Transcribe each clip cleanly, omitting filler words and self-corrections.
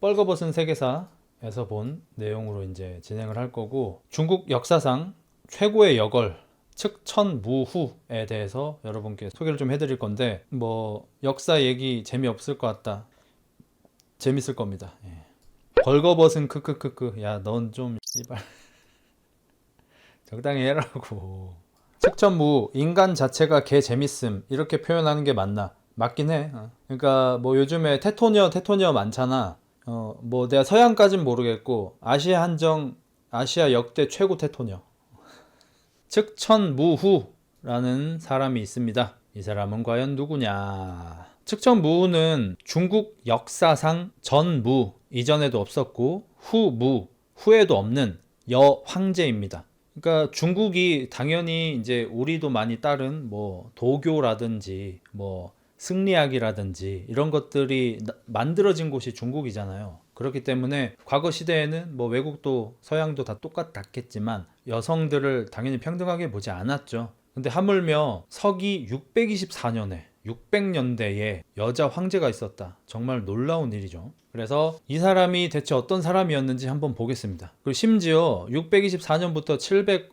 뻘거벗은 세계사에서 본 내용으로 이제 진행을 할 거고, 중국 역사상 최고의 여걸 측천무후에 대해서 여러분께 소개를 좀 해드릴 건데, 뭐 역사 얘기 재미없을 것 같다. 재밌을 겁니다. 예. 벌거벗은 크크크크. 야, 넌 좀 씨발 적당히 해라고. 측천무, 인간 자체가 개 재밌음, 이렇게 표현하는 게 맞나? 맞긴 해. 그러니까 뭐 요즘에 테토니어 많잖아. 뭐 내가 서양까진 모르겠고 아시아 한정, 아시아 역대 최고 테토니어 측천무후라는 사람이 있습니다. 이 사람은 과연 누구냐? 측천무후는 중국 역사상 전무, 이전에도 없었고 후무, 후에도 없는 여황제입니다. 그러니까 중국이 당연히 이제 우리도 많이 따른 뭐 도교라든지 뭐 승리학이라든지 이런 것들이 만들어진 곳이 중국이잖아요. 그렇기 때문에 과거 시대에는 뭐 외국도 서양도 다 똑같았겠지만 여성들을 당연히 평등하게 보지 않았죠. 근데 하물며 서기 624년에 600년대에 여자 황제가 있었다. 정말 놀라운 일이죠. 그래서 이 사람이 대체 어떤 사람이었는지 한번 보겠습니다. 그리고 심지어 624년부터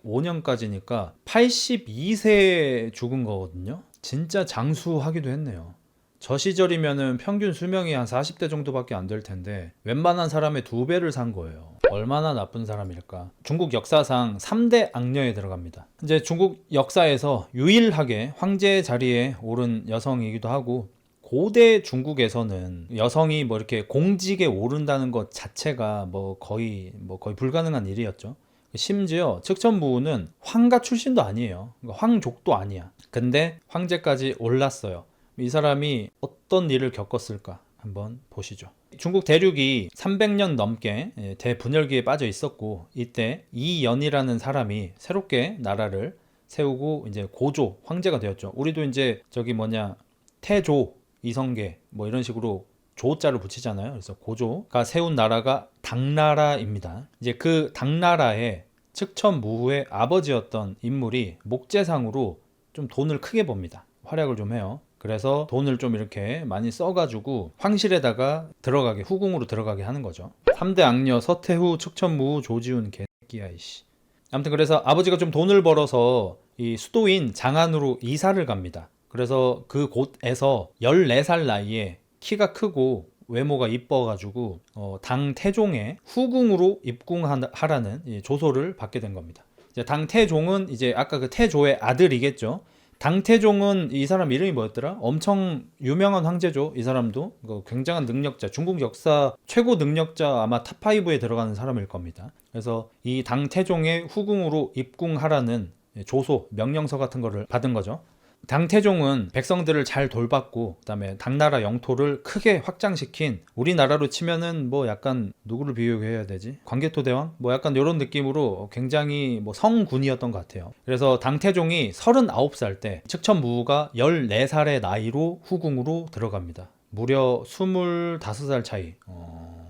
705년까지니까 82세에 죽은 거거든요. 진짜 장수하기도 했네요. 저 시절이면은 평균 수명이 한 40대 정도밖에 안 될 텐데 웬만한 사람의 2배를 산 거예요. 얼마나 나쁜 사람일까. 중국 역사상 3대 악녀에 들어갑니다. 이제 중국 역사에서 유일하게 황제 자리에 오른 여성이기도 하고, 고대 중국에서는 여성이 뭐 이렇게 공직에 오른다는 것 자체가 뭐 거의 불가능한 일이었죠. 심지어 측천무후는 황가 출신도 아니에요. 황족도 아니야. 근데 황제까지 올랐어요. 이 사람이 어떤 일을 겪었을까 한번 보시죠. 중국 대륙이 300년 넘게 대분열기에 빠져 있었고, 이때 이연이라는 사람이 새롭게 나라를 세우고 이제 고조 황제가 되었죠. 우리도 이제 저기 뭐냐 태조 이성계 뭐 이런 식으로 조자를 붙이잖아요. 그래서 고조가 세운 나라가 당나라입니다. 이제 그 당나라의 측천무후의 아버지였던 인물이 목재상으로 좀 돈을 크게 법니다. 활약을 좀 해요. 그래서 돈을 좀 이렇게 많이 써가지고 황실에다가 들어가게, 후궁으로 들어가게 하는 거죠. 3대 악녀 서태후, 측천무후, 조지훈 개새끼야 이씨. 아무튼 그래서 아버지가 좀 돈을 벌어서 이 수도인 장안으로 이사를 갑니다. 그래서 그 곳에서 14살 나이에 키가 크고 외모가 이뻐가지고 당 태종의 후궁으로 입궁하라는 조소를 받게 된 겁니다. 이제 당 태종은 이제 아까 그 태조의 아들이겠죠. 당태종은 이 사람 이름이 뭐였더라? 엄청 유명한 황제죠. 이 사람도 굉장한 능력자, 중국 역사 최고 능력자, 아마 탑5에 들어가는 사람일 겁니다. 그래서 이 당태종의 후궁으로 입궁하라는 조소, 명령서 같은 거를 받은 거죠. 당태종은 백성들을 잘 돌봤고, 그다음에 당나라 영토를 크게 확장시킨, 우리나라로 치면은 뭐 약간 누구를 비교해야 되지? 광개토 대왕? 뭐 약간 이런 느낌으로 굉장히 뭐 성군이었던 것 같아요. 그래서 당태종이 39살 때 측천무후가 14살의 나이로 후궁으로 들어갑니다. 무려 25살 차이.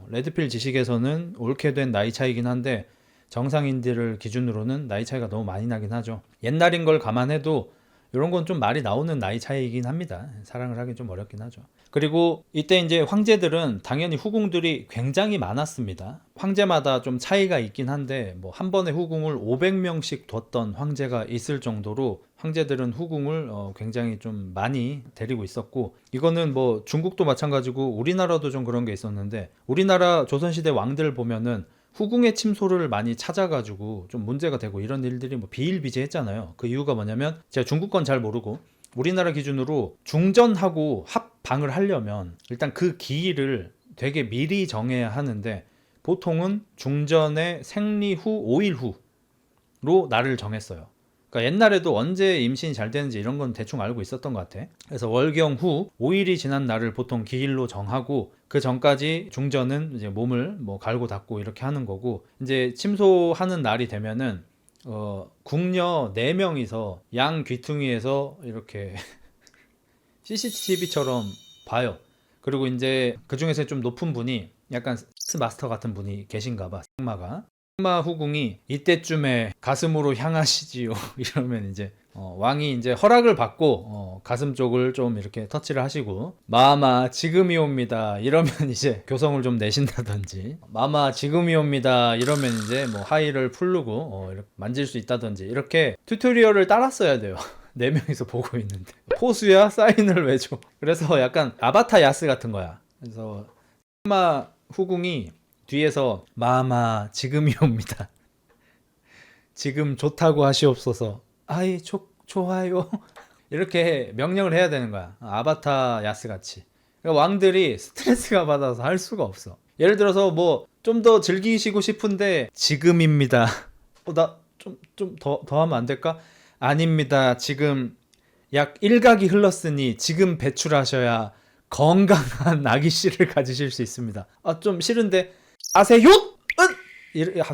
레드필 지식에서는 옳게 된 나이 차이긴 한데 정상인들을 기준으로는 나이 차이가 너무 많이 나긴 하죠. 옛날인 걸 감안해도 이런 건 좀 말이 나오는 나이 차이이긴 합니다. 사랑을 하긴 좀 어렵긴 하죠. 그리고 이때 이제 황제들은 당연히 후궁들이 굉장히 많았습니다. 황제마다 좀 차이가 있긴 한데 뭐 한 번에 후궁을 500명씩 뒀던 황제가 있을 정도로 황제들은 후궁을 굉장히 좀 많이 데리고 있었고, 이거는 뭐 중국도 마찬가지고 우리나라도 좀 그런 게 있었는데, 우리나라 조선시대 왕들 보면은 후궁의 침소를 많이 찾아가지고 좀 문제가 되고 이런 일들이 뭐 비일비재했잖아요. 그 이유가 뭐냐면, 제가 중국 건 잘 모르고 우리나라 기준으로 중전하고 합방을 하려면 일단 그 기일을 되게 미리 정해야 하는데, 보통은 중전의 생리 후 5일 후로 날을 정했어요. 그러니까 옛날에도 언제 임신이 잘 되는지 이런 건 대충 알고 있었던 것 같아. 그래서 월경 후 5일이 지난 날을 보통 기일로 정하고, 그 전까지 중전은 이제 몸을 뭐 갈고 닦고 이렇게 하는 거고, 이제 침소하는 날이 되면은 궁녀 4명이서 양 귀퉁이에서 이렇게 CCTV처럼 봐요. 그리고 이제 그 중에서 좀 높은 분이 약간 섹스 마스터 같은 분이 계신가 봐. 승마가. 승마 후궁이 이때쯤에 가슴으로 향하시지요 이러면 이제 왕이 이제 허락을 받고 가슴 쪽을 좀 이렇게 터치를 하시고 마마 지금이 옵니다 이러면 이제 교성을 좀 내신다든지 마마 지금이 옵니다 이러면 이제 뭐 하의를 풀르고 이렇게 만질 수 있다든지 이렇게 튜토리얼을 따랐어야 돼요. 네 명이서 보고 있는데 포수야 사인을 왜 줘? 그래서 약간 아바타 야스 같은 거야. 그래서 마마 후궁이 뒤에서 마마 지금이 옵니다. 지금 좋다고 하시옵소서. 아이 좋아요. 이렇게 명령을 해야 되는 거야. 아바타 야스 같이. 그러니까 왕들이 스트레스가 받아서 할 수가 없어. 예를 들어서 뭐 좀 더 즐기시고 싶은데 지금입니다. 나 좀 더 하면 안 될까? 아닙니다. 지금 약 1각이 흘렀으니 지금 배출하셔야 건강한 아기 씨를 가지실 수 있습니다. 좀 싫은데 아세요?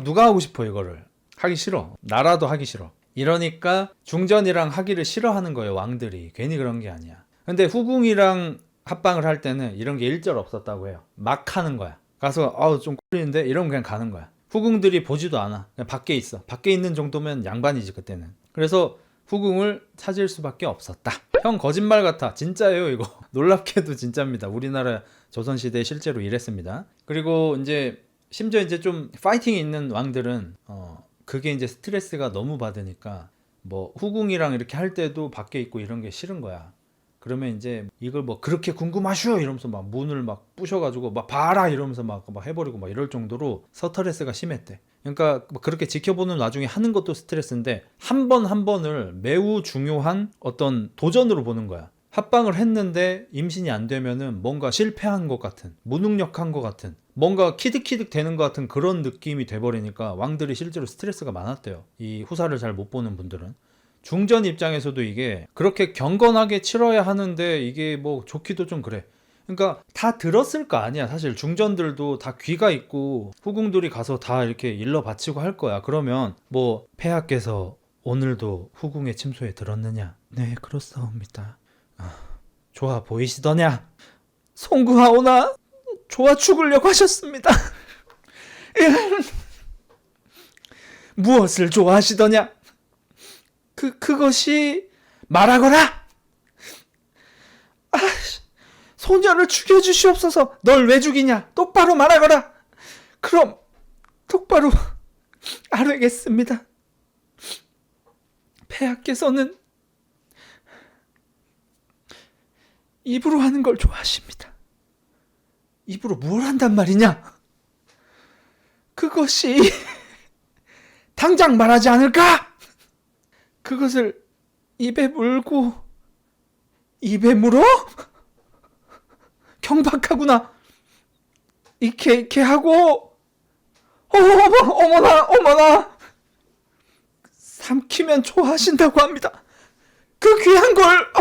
누가 하고 싶어 이거를. 하기 싫어. 나라도 하기 싫어. 이러니까 중전이랑 하기를 싫어하는 거예요. 왕들이. 괜히 그런 게 아니야. 근데 후궁이랑 합방을 할 때는 이런 게 일절 없었다고 해요. 막 하는 거야. 가서 좀 꼴리는데 이러면 그냥 가는 거야. 후궁들이 보지도 않아. 그냥 밖에 있어. 밖에 있는 정도면 양반이지 그때는. 그래서 후궁을 찾을 수밖에 없었다. 형 거짓말 같아. 진짜예요 이거. 놀랍게도 진짜입니다. 우리나라 조선시대에 실제로 이랬습니다. 그리고 이제 심지어 이제 좀 파이팅이 있는 왕들은 그게 이제 스트레스가 너무 받으니까 뭐 후궁이랑 이렇게 할 때도 밖에 있고 이런 게 싫은 거야. 그러면 이제 이걸 뭐 그렇게 궁금하슈 이러면서 막 문을 막 부셔가지고 막 봐라 이러면서 막 해버리고 막 이럴 정도로 스트레스가 심했대. 그러니까 뭐 그렇게 지켜보는 와중에 하는 것도 스트레스인데 한 번 한 번을 매우 중요한 어떤 도전으로 보는 거야. 합방을 했는데 임신이 안 되면은 뭔가 실패한 것 같은, 무능력한 것 같은, 뭔가 키득키득 되는 것 같은 그런 느낌이 돼버리니까 왕들이 실제로 스트레스가 많았대요. 이 후사를 잘 못 보는 분들은. 중전 입장에서도 이게 그렇게 경건하게 치러야 하는데 이게 뭐 좋기도 좀 그래. 그러니까 다 들었을 거 아니야. 사실 중전들도 다 귀가 있고 후궁들이 가서 다 이렇게 일러 바치고 할 거야. 그러면 뭐 폐하께서 오늘도 후궁의 침소에 들었느냐? 네, 그렇사옵니다. 좋아 보이시더냐? 송구하오나 좋아 죽으려고 하셨습니다. 무엇을 좋아하시더냐? 그것이 말하거라. 소녀를 죽여주시옵소서. 널 왜 죽이냐? 똑바로 말하거라. 그럼 똑바로 알겠습니다. 폐하께서는 입으로 하는 걸 좋아하십니다. 입으로 뭘 한단 말이냐? 그것이 당장 말하지 않을까? 그것을 입에 물고 입에 물어? 경박하구나. 이렇게 하고 어머나 삼키면 좋아하신다고 합니다. 그 귀한 걸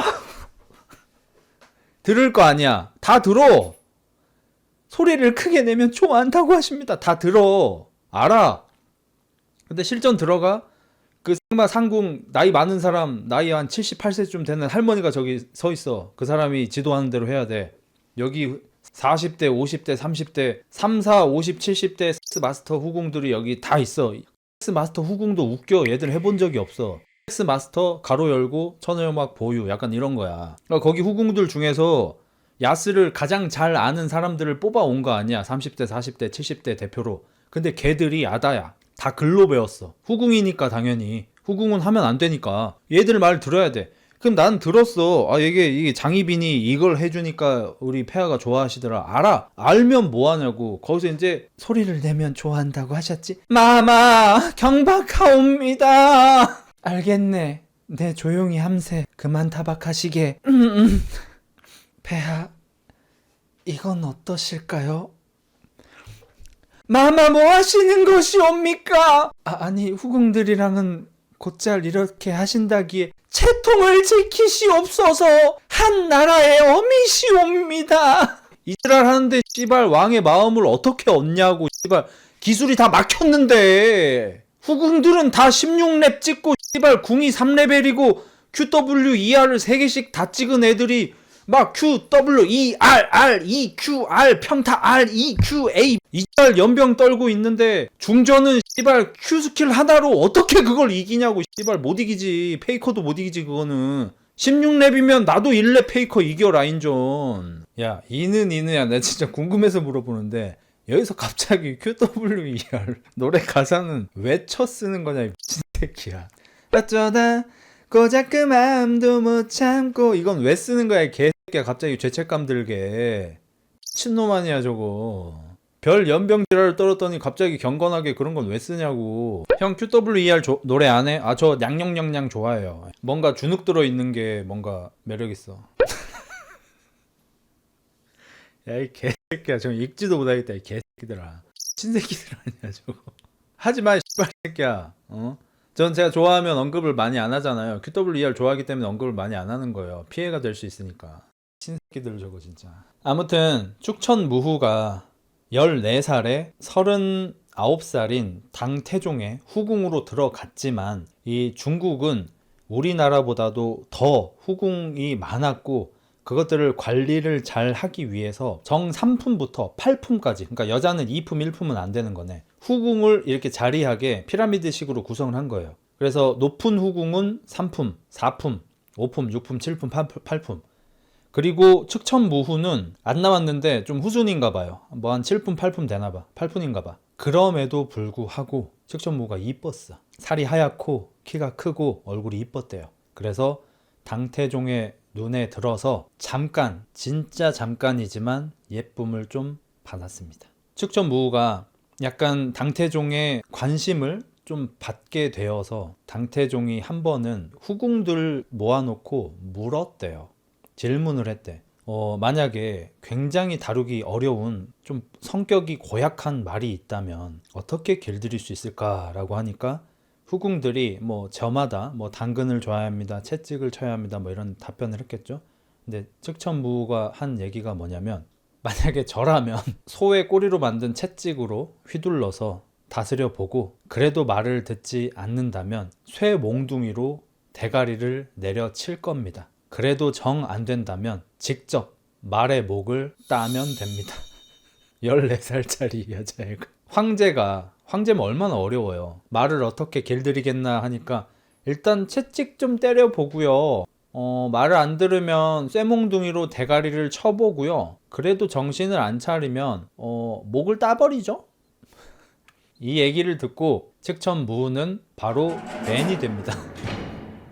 들을 거 아니야. 다 들어. 소리를 크게 내면 좋아한다고 하십니다. 다 들어. 알아. 근데 실전 들어가 그 승마 상궁 나이 많은 사람, 나이 한 78세쯤 되는 할머니가 저기 서 있어. 그 사람이 지도하는 대로 해야 돼. 여기 40대, 50대, 30대, 3, 4, 50, 70대 섹스 마스터 후궁들이 여기 다 있어. 섹스 마스터 후궁도 웃겨. 얘들 해본 적이 없어. 섹스 마스터 가로 열고 천연음악 보유 약간 이런 거야. 그러니까 거기 후궁들 중에서 야스를 가장 잘 아는 사람들을 뽑아온 거 아니야. 30대, 40대, 70대 대표로. 근데 걔들이 아다야. 다 글로 배웠어. 후궁이니까 당연히. 후궁은 하면 안 되니까. 얘들 말 들어야 돼. 그럼 난 들었어. 이게 장희빈이 이걸 해주니까 우리 폐하가 좋아하시더라. 알아. 알면 뭐하냐고. 거기서 이제 소리를 내면 좋아한다고 하셨지. 마마 경박하옵니다. 알겠네. 네 조용히 함세. 그만 타박하시게. 폐하 이건 어떠실까요? 마마 뭐 하시는 것이옵니까? 아니 후궁들이랑은 곧잘 이렇게 하신다기에 채통을 지키시옵소서. 한 나라의 어미시옵니다. 이지랄 하는데 씨발 왕의 마음을 어떻게 얻냐고. 씨발 기술이 다 막혔는데. 후궁들은 다 16렙 찍고 씨발 궁이 3레벨이고 QW ER을 3개씩 다 찍은 애들이 막 Q, W, E, R, R, E, Q, R, 평타, R, E, Q, A 이발 연병 떨고 있는데 중전은 씨발 Q 스킬 하나로 어떻게 그걸 이기냐고. 씨발 못 이기지. 페이커도 못 이기지 그거는. 16렙이면 나도 1렙 페이커 이겨 라인전. 야 이느야 나 진짜 궁금해서 물어보는데 여기서 갑자기 QWER 노래 가사는 왜 쓰는 거냐 이 미친 새끼야. 어쩌다 고작 그 마음도 못 참고 이건 왜 쓰는 거야 이 개새끼야. 갑자기 죄책감 들게. 미친놈 아니야 저거. 별 연병 지랄을 떨었더니 갑자기 경건하게 그런 건 왜 쓰냐고. 형 QWER 노래 안 해? 아 저 냥냥냥냥 좋아해요. 뭔가 주눅 들어있는 게 뭔가 매력있어. 야 이 개새끼야 저 읽지도 못하겠다 이 개새끼들아. 신새끼들 아니야 저거. 하지마 씨발 새끼야. 전 제가 좋아하면 언급을 많이 안 하잖아요. QWER 좋아하기 때문에 언급을 많이 안 하는 거예요. 피해가 될 수 있으니까. 신새끼들 저거 진짜. 아무튼 축천무후가 14살에 39살인 당태종의 후궁으로 들어갔지만 이 중국은 우리나라보다도 더 후궁이 많았고 그것들을 관리를 잘 하기 위해서 정 3품부터 8품까지, 그러니까 여자는 2품 1품은 안 되는 거네. 후궁을 이렇게 자리하게 피라미드식으로 구성을 한 거예요. 그래서 높은 후궁은 3품, 4품, 5품, 6품, 7품, 8품. 그리고 측천무후는 안 나왔는데 좀 후순인가 봐요. 뭐 한 7품, 8품 되나 봐. 8푼인가 봐. 그럼에도 불구하고 측천무후가 이뻤어. 살이 하얗고 키가 크고 얼굴이 이뻤대요. 그래서 당태종의 눈에 들어서 잠깐, 진짜 잠깐이지만 예쁨을 좀 받았습니다. 측천무후가 약간 당태종의 관심을 좀 받게 되어서 당태종이 한 번은 후궁들 모아놓고 물었대요. 질문을 했대. 만약에 굉장히 다루기 어려운 좀 성격이 고약한 말이 있다면 어떻게 길들일 수 있을까라고 하니까 후궁들이 뭐 저마다 뭐 당근을 좋아야 합니다, 채찍을 쳐야 합니다, 뭐 이런 답변을 했겠죠. 근데 측천무후가 한 얘기가 뭐냐면 만약에 저라면 소의 꼬리로 만든 채찍으로 휘둘러서 다스려 보고 그래도 말을 듣지 않는다면 쇠 몽둥이로 대가리를 내려칠 겁니다. 그래도 정 안 된다면 직접 말의 목을 따면 됩니다. 14살짜리 여자애가. 황제면 얼마나 어려워요. 말을 어떻게 길들이겠나 하니까 일단 채찍 좀 때려보고요. 말을 안 들으면 쇠몽둥이로 대가리를 쳐보고요. 그래도 정신을 안 차리면 목을 따버리죠. 이 얘기를 듣고 측천무후는 바로 벤이 됩니다.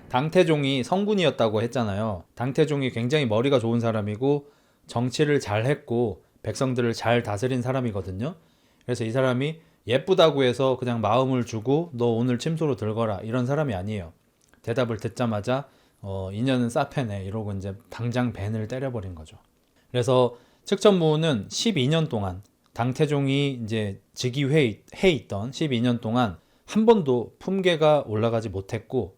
당태종이 성군이었다고 했잖아요. 당태종이 굉장히 머리가 좋은 사람이고 정치를 잘 했고 백성들을 잘 다스린 사람이거든요. 그래서 이 사람이 예쁘다고 해서 그냥 마음을 주고 너 오늘 침소로 들거라 이런 사람이 아니에요. 대답을 듣자마자 인연은 싸패네 이러고 이제 당장 벤을 때려버린 거죠. 그래서 측천무후는 12년 동안 당태종이 이제 즉위해 있던 12년 동안 한 번도 품계가 올라가지 못했고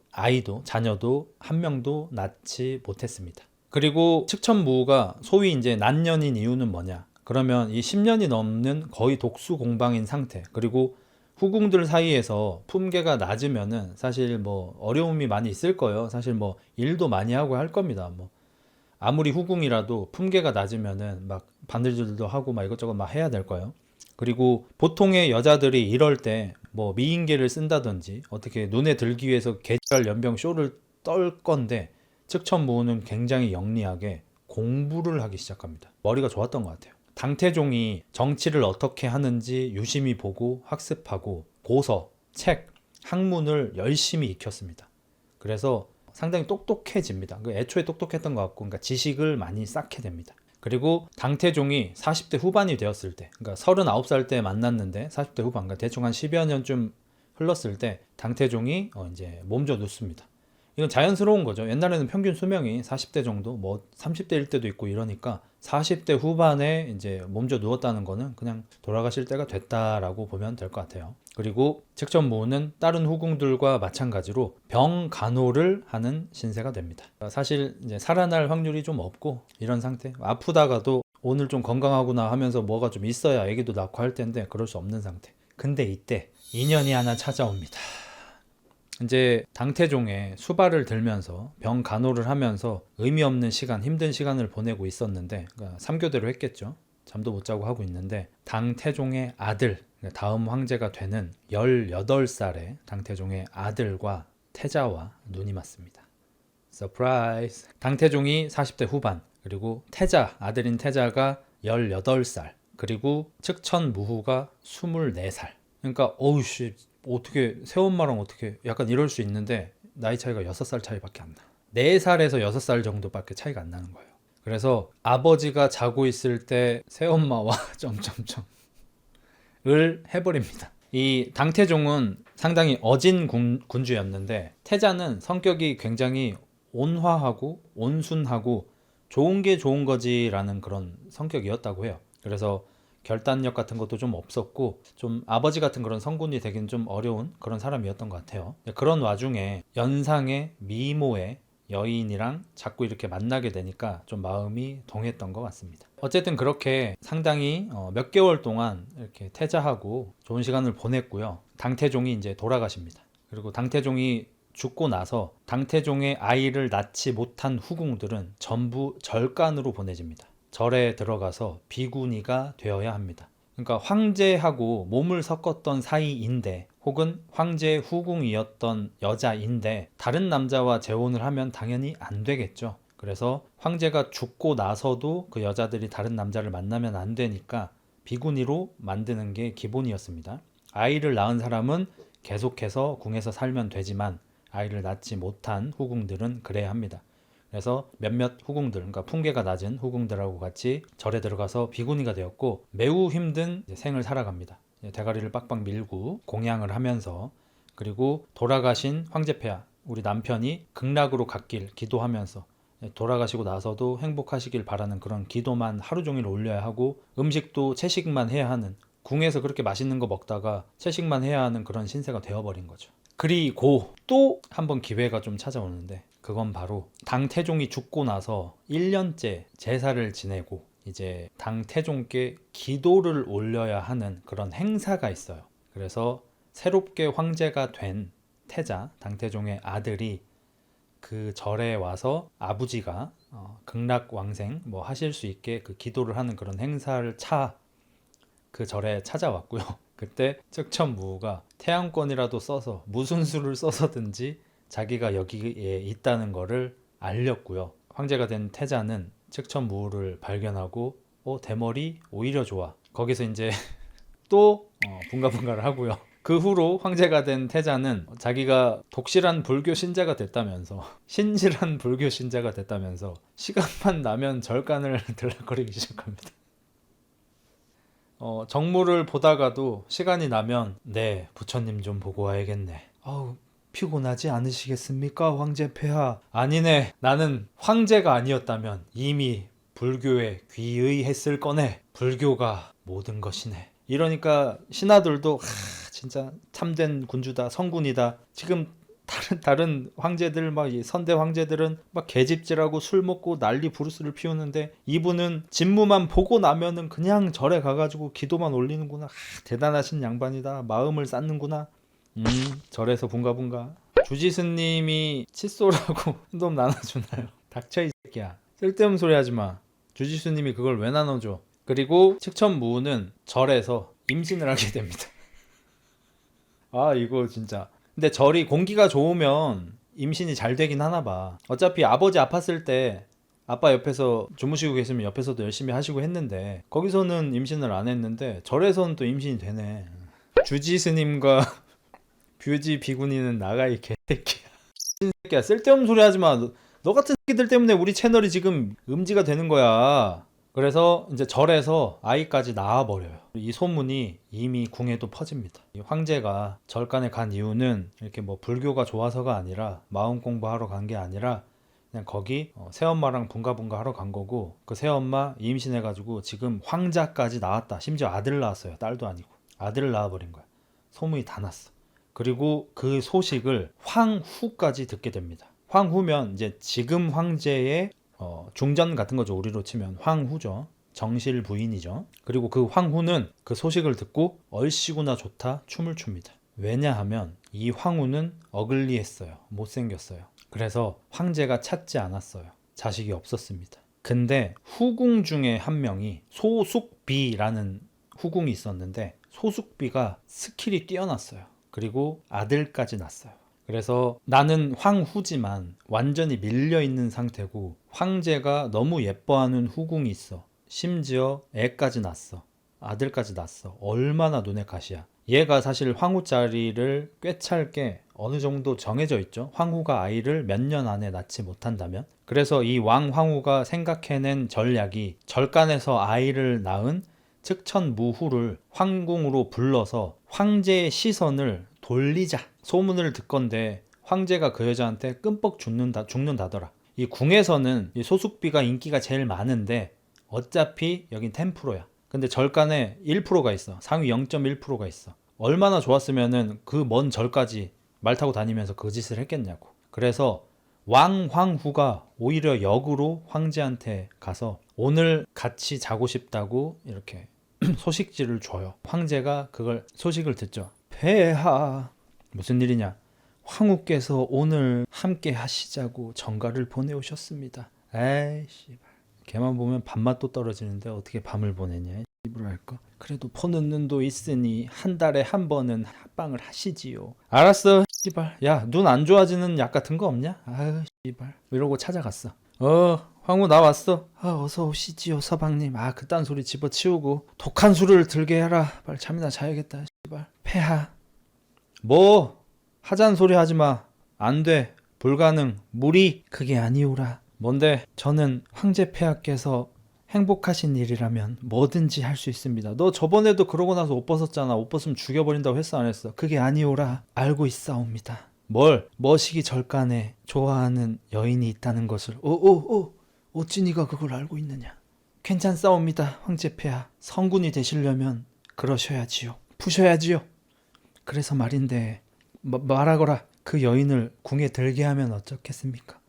자녀도 한 명도 낳지 못했습니다. 그리고 측천무후가 소위 이제 난년인 이유는 뭐냐? 그러면 이 10년이 넘는 거의 독수공방인 상태, 그리고 후궁들 사이에서 품계가 낮으면은 사실 뭐 어려움이 많이 있을 거예요. 사실 뭐 일도 많이 하고 할 겁니다. 뭐 아무리 후궁이라도 품계가 낮으면은 막 바느질도 하고 막 이것저것 막 해야 될 거예요. 그리고 보통의 여자들이 이럴 때 뭐 미인계를 쓴다든지 어떻게 눈에 들기 위해서 개발 연병 쇼를 떨 건데 측천무후는 굉장히 영리하게 공부를 하기 시작합니다. 머리가 좋았던 것 같아요. 당태종이 정치를 어떻게 하는지 유심히 보고 학습하고 고서, 책, 학문을 열심히 익혔습니다. 그래서 상당히 똑똑해집니다. 애초에 똑똑했던 것 같고, 그러니까 지식을 많이 쌓게 됩니다. 그리고 당태종이 40대 후반이 되었을 때, 그러니까 39살 때 만났는데 40대 후반, 그러니까 대충 한 10여 년쯤 흘렀을 때 당태종이 이제 몸져 눕습니다. 이건 자연스러운 거죠. 옛날에는 평균 수명이 40대 정도, 뭐 30대일 때도 있고 이러니까 40대 후반에 이제 몸져 누웠다는 거는 그냥 돌아가실 때가 됐다라고 보면 될 것 같아요. 그리고 측천무후는 다른 후궁들과 마찬가지로 병간호를 하는 신세가 됩니다. 사실 이제 살아날 확률이 좀 없고 이런 상태, 아프다가도 오늘 좀 건강하구나 하면서 뭐가 좀 있어야 아기도 낳고 할 텐데 그럴 수 없는 상태. 근데 이때 인연이 하나 찾아옵니다. 이제 당태종에 수발을 들면서 병 간호를 하면서 의미 없는 시간, 힘든 시간을 보내고 있었는데, 그러니까 3교대로 했겠죠. 잠도 못 자고 하고 있는데 당태종의 아들, 그러니까 다음 황제가 되는 18살의 당태종의 아들과 태자와 눈이 맞습니다. 서프라이즈. 당태종이 40대 후반, 그리고 태자, 아들인 태자가 18살, 그리고 측천무후가 24살. 그러니까 어우씨, 어떻게 새엄마랑 어떻게 약간 이럴 수 있는데 나이 차이가 6살 차이밖에 안 나. 4살에서 6살 정도밖에 차이가 안 나는 거예요. 그래서 아버지가 자고 있을 때 새엄마와 점점점을 해버립니다. 이 당태종은 상당히 어진 군주였는데 태자는 성격이 굉장히 온화하고 온순하고 좋은 게 좋은 거지라는 그런 성격이었다고 해요. 그래서 결단력 같은 것도 좀 없었고 좀 아버지 같은 그런 성군이 되긴 좀 어려운 그런 사람이었던 것 같아요. 그런 와중에 연상의 미모의 여인이랑 자꾸 이렇게 만나게 되니까 좀 마음이 동했던 것 같습니다. 어쨌든 그렇게 상당히 몇 개월 동안 이렇게 태자하고 좋은 시간을 보냈고요. 당태종이 이제 돌아가십니다. 그리고 당태종이 죽고 나서 당태종의 아이를 낳지 못한 후궁들은 전부 절간으로 보내집니다. 절에 들어가서 비구니가 되어야 합니다. 그러니까 황제하고 몸을 섞었던 사이인데 혹은 황제의 후궁이었던 여자인데 다른 남자와 재혼을 하면 당연히 안 되겠죠. 그래서 황제가 죽고 나서도 그 여자들이 다른 남자를 만나면 안 되니까 비구니로 만드는 게 기본이었습니다. 아이를 낳은 사람은 계속해서 궁에서 살면 되지만 아이를 낳지 못한 후궁들은 그래야 합니다. 그래서 몇몇 후궁들, 그러니까 풍계가 낮은 후궁들하고 같이 절에 들어가서 비구니가 되었고 매우 힘든 생을 살아갑니다. 대가리를 빡빡 밀고 공양을 하면서, 그리고 돌아가신 황제폐하 우리 남편이 극락으로 갔길 기도하면서 돌아가시고 나서도 행복하시길 바라는 그런 기도만 하루 종일 올려야 하고 음식도 채식만 해야 하는, 궁에서 그렇게 맛있는 거 먹다가 채식만 해야 하는 그런 신세가 되어버린 거죠. 그리고 또 한 번 기회가 좀 찾아오는데 그건 바로 당태종이 죽고 나서 1년째 제사를 지내고 이제 당태종께 기도를 올려야 하는 그런 행사가 있어요. 그래서 새롭게 황제가 된 태자, 당태종의 아들이 그 절에 와서 아버지가 극락왕생 뭐 하실 수 있게 그 기도를 하는 그런 행사를 그 절에 찾아왔고요. 그때 측천무후가 태양권이라도 써서 무슨 수를 써서든지 자기가 여기에 있다는 거를 알렸고요. 황제가 된 태자는 측천무후를 발견하고 대머리 오히려 좋아. 거기서 이제 또 분가분가를 하고요. 그 후로 황제가 된 태자는 자기가 독실한 불교 신자가 됐다면서, 신실한 불교 신자가 됐다면서 시간만 나면 절간을 들락거리기 시작합니다. 정무를 보다가도 시간이 나면 네, 부처님 좀 보고 와야겠네. 아우, 피곤하지 않으시겠습니까, 황제 폐하? 아니네, 나는 황제가 아니었다면 이미 불교에 귀의했을 거네. 불교가 모든 것이네. 이러니까 신하들도 진짜 참된 군주다, 성군이다. 지금 다른 황제들, 막 선대 황제들은 막 계집질하고 술 먹고 난리 부르스를 피우는데 이분은 직무만 보고 나면은 그냥 절에 가가지고 기도만 올리는구나. 대단하신 양반이다. 마음을 쌓는구나. 절에서 bun가bun가. 주지스님이 칫솔하고 좀 나눠주나요? 닥쳐 이 새끼야. 쓸데없는 소리 하지마. 주지스님이 그걸 왜 나눠줘? 그리고 측천무후는 절에서 임신을 하게 됩니다. 아, 이거 진짜. 근데 절이 공기가 좋으면 임신이 잘 되긴 하나 봐. 어차피 아버지 아팠을 때 아빠 옆에서 주무시고 계시면 옆에서도 열심히 하시고 했는데 거기서는 임신을 안 했는데 절에서는 또 임신이 되네. 주지 스님과 뷰지 비구니는 나가, 이 개새끼야. 새끼야, 쓸데없는 소리 하지 마. 너 같은 새끼들 때문에 우리 채널이 지금 음지가 되는 거야. 그래서 이제 절에서 아이까지 낳아버려요. 이 소문이 이미 궁에도 퍼집니다. 이 황제가 절간에 간 이유는 이렇게 뭐 불교가 좋아서가 아니라 마음 공부하러 간 게 아니라 그냥 거기 새엄마랑 bun가bun가 하러 간 거고, 그 새엄마 임신해가지고 지금 황자까지 낳았다. 심지어 아들 낳았어요. 딸도 아니고 아들을 낳아버린 거야. 소문이 다 났어. 그리고 그 소식을 황후까지 듣게 됩니다. 황후면 이제 지금 황제의 중전 같은 거죠. 우리로 치면 황후죠. 정실 부인이죠. 그리고 그 황후는 그 소식을 듣고 얼씨구나 좋다 춤을 춥니다. 왜냐하면 이 황후는 어글리했어요. 못생겼어요. 그래서 황제가 찾지 않았어요. 자식이 없었습니다. 근데 후궁 중에 한 명이 소숙비라는 후궁이 있었는데 소숙비가 스킬이 뛰어났어요. 그리고 아들까지 낳았어요. 그래서 나는 황후지만 완전히 밀려있는 상태고 황제가 너무 예뻐하는 후궁이 있어. 심지어 애까지 낳았어. 아들까지 낳았어. 얼마나 눈에 가시야. 얘가 사실 황후 자리를 꿰찰 게 어느 정도 정해져 있죠. 황후가 아이를 몇 년 안에 낳지 못한다면. 그래서 이 왕황후가 생각해낸 전략이 절간에서 아이를 낳은 측천무후를 황궁으로 불러서 황제의 시선을 돌리자 소문을 듣건데 황제가 그 여자한테 끔뻑 죽는다더라. 이 궁에서는 이 소숙비가 인기가 제일 많은데 어차피 여긴 10%야. 근데 절간에 1%가 있어. 상위 0.1%가 있어. 얼마나 좋았으면은 그 먼 절까지 말 타고 다니면서 그 짓을 했겠냐고. 그래서 왕황후가 오히려 역으로 황제한테 가서 오늘 같이 자고 싶다고 이렇게 소식지를 줘요. 황제가 그걸 소식을 듣죠. 폐하, 무슨 일이냐? 황후께서 오늘 함께 하시자고 전가를 보내오셨습니다. 에이씨, 걔만 보면 밥맛도 떨어지는데 어떻게 밤을 보내냐? 입으로 할까? 그래도 보는 눈도 있으니 한 달에 한 번은 합방을 하시지요. 알았어, 씨발. 야, 눈 안 좋아지는 약 같은 거 없냐? 아유, 씨발. 이러고 찾아갔어. 황후 나 왔어. 어서 오시지요, 서방님. 그딴 소리 집어치우고 독한 술을 들게 해라. 빨리 잠이나 자야겠다, 씨발. 폐하. 뭐 하자는 소리 하지 마. 안 돼. 불가능. 무리. 그게 아니오라. 뭔데? 저는 황제 폐하께서 행복하신 일이라면 뭐든지 할 수 있습니다. 너 저번에도 그러고 나서 옷 벗었잖아. 옷 벗으면 죽여버린다고 했어 안 했어? 그게 아니오라. 알고 있사옵니다. 뭘? 머시기 절간에 좋아하는 여인이 있다는 것을. 어찌니가 그걸 알고 있느냐? 괜찮사옵니다, 황제 폐하. 성군이 되시려면 그러셔야지요. 푸셔야지요. 그래서 말인데 말하거라. 그 여인을 궁에 들게 하면 어쩌겠습니까?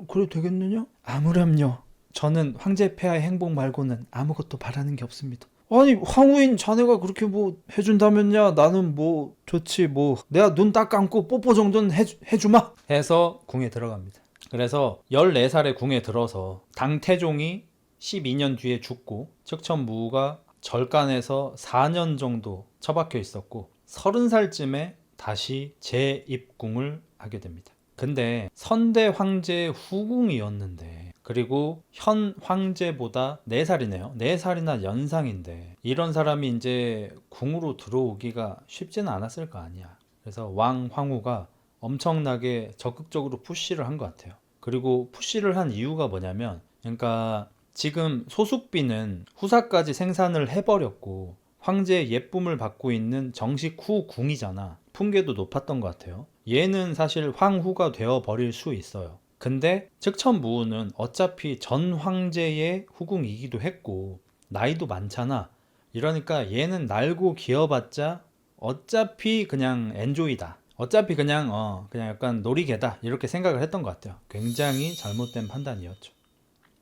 그래도 되겠느냐? 아무렴요. 저는 황제 폐하의 행복 말고는 아무것도 바라는 게 없습니다. 아니 황후인 자네가 그렇게 뭐 해준다면야 나는 뭐 좋지. 뭐 내가 눈 딱 감고 뽀뽀 정도는 해주마 해서 궁에 들어갑니다. 그래서 14살에 궁에 들어서 당태종이 12년 뒤에 죽고 측천무후가 절간에서 4년 정도 처박혀 있었고 30살쯤에 다시 재입궁을 하게 됩니다. 근데 선대 황제의 후궁이었는데 그리고 현 황제보다 4살이네요. 4살이나 연상인데 이런 사람이 이제 궁으로 들어오기가 쉽지는 않았을 거 아니야. 그래서 왕황후가 엄청나게 적극적으로 푸시를 한 것 같아요. 그리고 푸시를 한 이유가 뭐냐면 그러니까 지금 소숙비는 후사까지 생산을 해버렸고 황제의 예쁨을 받고 있는 정식 후 궁이잖아. 품계도 높았던 것 같아요. 얘는 사실 황후가 되어버릴 수 있어요. 근데 측천무후는 어차피 전 황제의 후궁이기도 했고 나이도 많잖아. 이러니까 얘는 날고 기어봤자 어차피 그냥 엔조이다. 어차피 그냥 약간 놀이개다. 이렇게 생각을 했던 것 같아요. 굉장히 잘못된 판단이었죠.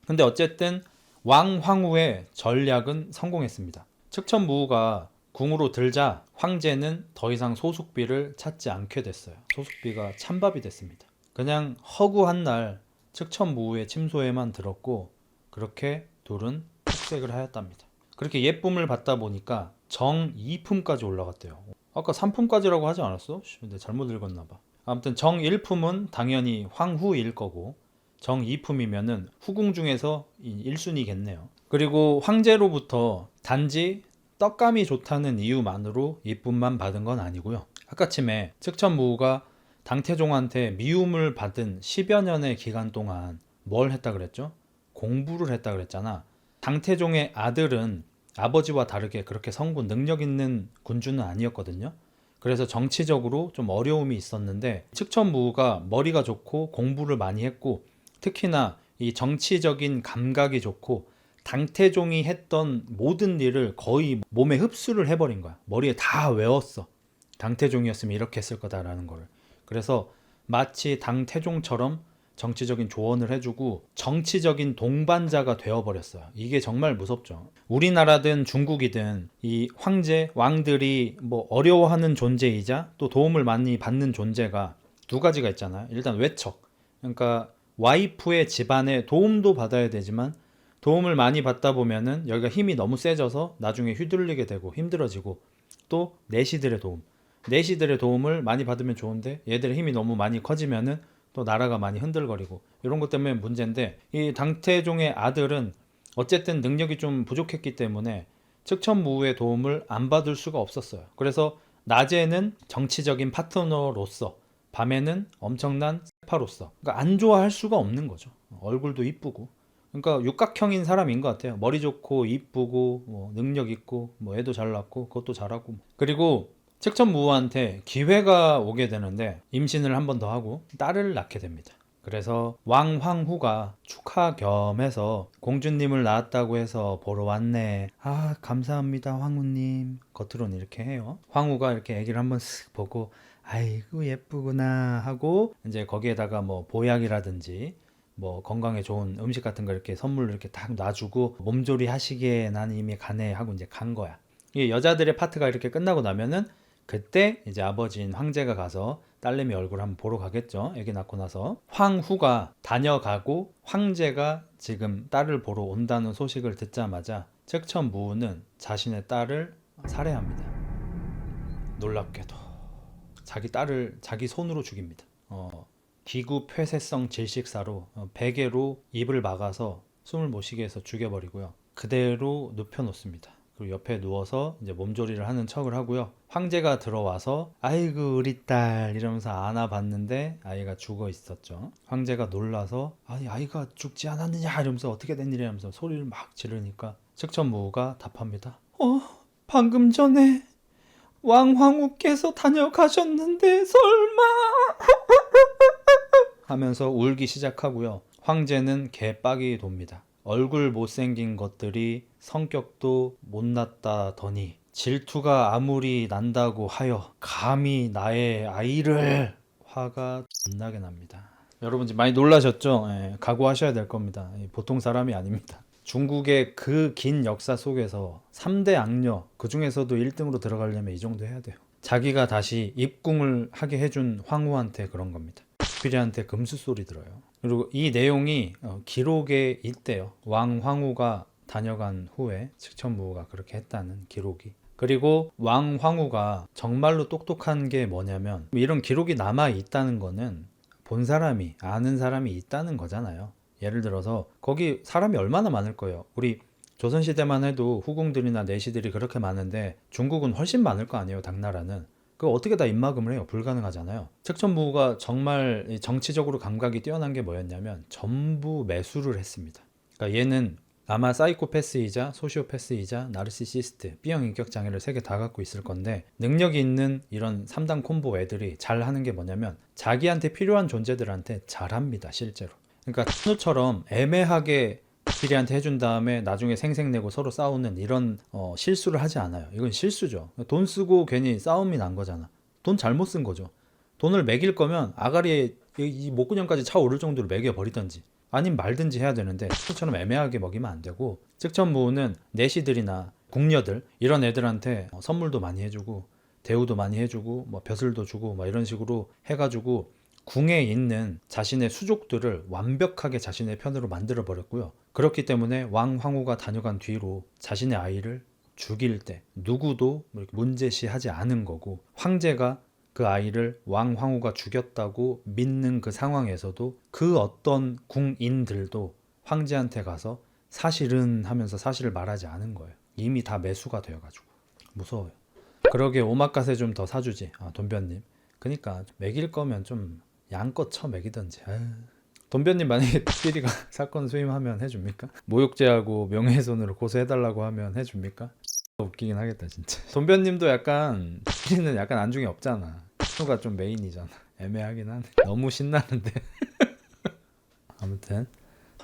근데 어쨌든 왕황후의 전략은 성공했습니다. 측천무후가 궁으로 들자 황제는 더 이상 소숙비를 찾지 않게 됐어요. 소숙비가 찬밥이 됐습니다. 그냥 허구한 날 측천무후의 침소에만 들었고 그렇게 둘은 숙색을 하였답니다. 그렇게 예쁨을 받다 보니까 정이품까지 올라갔대요. 아까 3품까지라고 하지 않았어? 근데 잘못 읽었나 봐. 아무튼 정일품은 당연히 황후일 거고 정이품이면은 후궁 중에서 1순위겠네요. 그리고 황제로부터 단지 떡감이 좋다는 이유만으로 이쁨만 받은 건 아니고요. 아까쯤에 측천무후가 당태종한테 미움을 받은 10여 년의 기간 동안 뭘 했다 그랬죠? 공부를 했다 그랬잖아. 당태종의 아들은 아버지와 다르게 그렇게 성군 능력 있는 군주는 아니었거든요. 그래서 정치적으로 좀 어려움이 있었는데 측천무후가 머리가 좋고 공부를 많이 했고 특히나 이 정치적인 감각이 좋고 당태종이 했던 모든 일을 거의 몸에 흡수를 해버린 거야. 머리에 다 외웠어. 당태종이었으면 이렇게 했을 거다라는 거를. 그래서 마치 당태종처럼 정치적인 조언을 해주고 정치적인 동반자가 되어버렸어요. 이게 정말 무섭죠. 우리나라든 중국이든 이 황제, 왕들이 뭐 어려워하는 존재이자 또 도움을 많이 받는 존재가 두 가지가 있잖아요. 일단 외척. 그러니까 와이프의 집안에 도움도 받아야 되지만 도움을 많이 받다 보면은 여기가 힘이 너무 세져서 나중에 휘둘리게 되고 힘들어지고, 또 내시들의 도움. 내시들의 도움을 많이 받으면 좋은데 얘들의 힘이 너무 많이 커지면은 또 나라가 많이 흔들거리고, 이런 것 때문에 문제인데, 이 당태종의 아들은 어쨌든 능력이 좀 부족했기 때문에 측천무후의 도움을 안 받을 수가 없었어요. 그래서 낮에는 정치적인 파트너로서, 밤에는 엄청난 세파로서, 그러니까 안 좋아할 수가 없는 거죠. 얼굴도 이쁘고, 그러니까 육각형인 사람인 것 같아요. 머리 좋고 이쁘고 뭐 능력 있고 뭐 애도 잘 낳고 그것도 잘하고. 그리고 측천무후한테 기회가 오게 되는데 임신을 한 번 더 하고 딸을 낳게 됩니다. 그래서 왕황후가 축하 겸해서 공주님을 낳았다고 해서 보러 왔네. 아, 감사합니다 황후님. 겉으로는 이렇게 해요. 황후가 이렇게 아기를 한번 쓱 보고 아이고 예쁘구나 하고, 이제 거기에다가 뭐 보약이라든지 뭐 건강에 좋은 음식 같은 거 이렇게 선물로 이렇게 딱 놔주고 몸조리 하시기에 나는 이미 가네 하고 이제 간 거야. 이게 여자들의 파트가 이렇게 끝나고 나면은 그때 이제 아버지인 황제가 가서 딸내미 얼굴 한번 보러 가겠죠. 애기 낳고 나서 황후가 다녀가고 황제가 지금 딸을 보러 온다는 소식을 듣자마자 측천무후는 자신의 딸을 살해합니다. 놀랍게도 자기 딸을 자기 손으로 죽입니다. 기구 폐쇄성 질식사로 베개로 입을 막아서 숨을 못 쉬게 해서 죽여버리고요. 그대로 눕혀놓습니다. 그리고 옆에 누워서 이제 몸조리를 하는 척을 하고요. 황제가 들어와서 아이고 우리 딸 이러면서 안아봤는데 아이가 죽어 있었죠. 황제가 놀라서 아니 아이가 죽지 않았느냐 이러면서 어떻게 된 일이야 하면서 소리를 막 지르니까 측천무후가 답합니다. 방금 전에 왕황후께서 다녀가셨는데 설마 하면서 울기 시작하고요. 황제는 개빡이 돕니다. 얼굴 못생긴 것들이 성격도 못났다더니 질투가 아무리 난다고 하여 감히 나의 아이를, 화가 존나게 납니다. 여러분 지금 많이 놀라셨죠? 각오하셔야 될 겁니다. 보통 사람이 아닙니다. 중국의 그 긴 역사 속에서 3대 악녀, 그 중에서도 1등으로 들어가려면 이 정도 해야 돼요. 자기가 다시 입궁을 하게 해준 황후한테 그런 겁니다. 비리한테 금수 소리 들어요. 그리고 이 내용이 기록에 있대요. 왕황후가 다녀간 후에 측천무후가 그렇게 했다는 기록이. 그리고 왕황후가 정말로 똑똑한 게 뭐냐면, 이런 기록이 남아 있다는 거는 본 사람이, 아는 사람이 있다는 거잖아요. 예를 들어서 거기 사람이 얼마나 많을 거예요. 우리 조선시대만 해도 후궁들이나 내시들이 그렇게 많은데 중국은 훨씬 많을 거 아니에요. 당나라는. 그거 어떻게 다 입막음을 해요? 불가능하잖아요. 측천무후가 정말 정치적으로 감각이 뛰어난 게 뭐였냐면 전부 매수를 했습니다. 그러니까 얘는 아마 사이코패스이자 소시오패스이자 나르시시스트, B형 인격 장애를 3개 다 갖고 있을 건데, 능력이 있는 이런 3단 콤보 애들이 잘 하는 게 뭐냐면 자기한테 필요한 존재들한테 잘합니다. 실제로. 그러니까 찬우처럼 애매하게 비리한테 해준 다음에 나중에 생색내고 서로 싸우는 이런 실수를 하지 않아요. 이건 실수죠. 돈 쓰고 괜히 싸움이 난 거잖아. 돈 잘못 쓴 거죠. 돈을 매길 거면 아가리에 이 목구녕까지 차오를 정도로 매겨버리든지 아님 말든지 해야 되는데 처럼 애매하게 먹이면 안 되고, 측천무후는 내시들이나 궁녀들 이런 애들한테 선물도 많이 해주고 대우도 많이 해주고 뭐 벼슬도 주고 막 이런 식으로 해가지고 궁에 있는 자신의 수족들을 완벽하게 자신의 편으로 만들어 버렸고요. 그렇기 때문에 왕황후가 다녀간 뒤로 자신의 아이를 죽일 때 누구도 문제시하지 않은 거고, 황제가 그 아이를 왕황후가 죽였다고 믿는 그 상황에서도 그 어떤 궁인들도 황제한테 가서 사실은 하면서 사실을 말하지 않은 거예요. 이미 다 매수가 되어가지고 무서워요. 그러게 오마카세 좀 더 사주지, 돈변님. 그러니까 먹일 거면 좀 양껏 쳐 먹이던지. 돈변님 만약에 삐리가 사건 수임하면 해줍니까? 모욕죄하고 명예훼손으로 고소해달라고 하면 해줍니까? 웃기긴 하겠다 진짜. 돈변님도 약간 삐리는 약간 안중에 없잖아. 누가 좀 메인이잖아. 애매하긴 하네. 너무 신나는데. 아무튼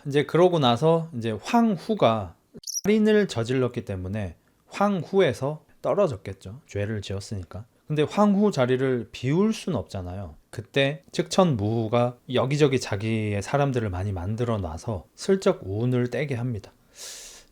이제 그러고 나서 이제 황후가 살인을 저질렀기 때문에 황후에서 떨어졌겠죠. 죄를 지었으니까. 근데 황후 자리를 비울 수는 없잖아요. 그때 측천무후가 여기저기 자기의 사람들을 많이 만들어 놔서 슬쩍 운을 떼게 합니다.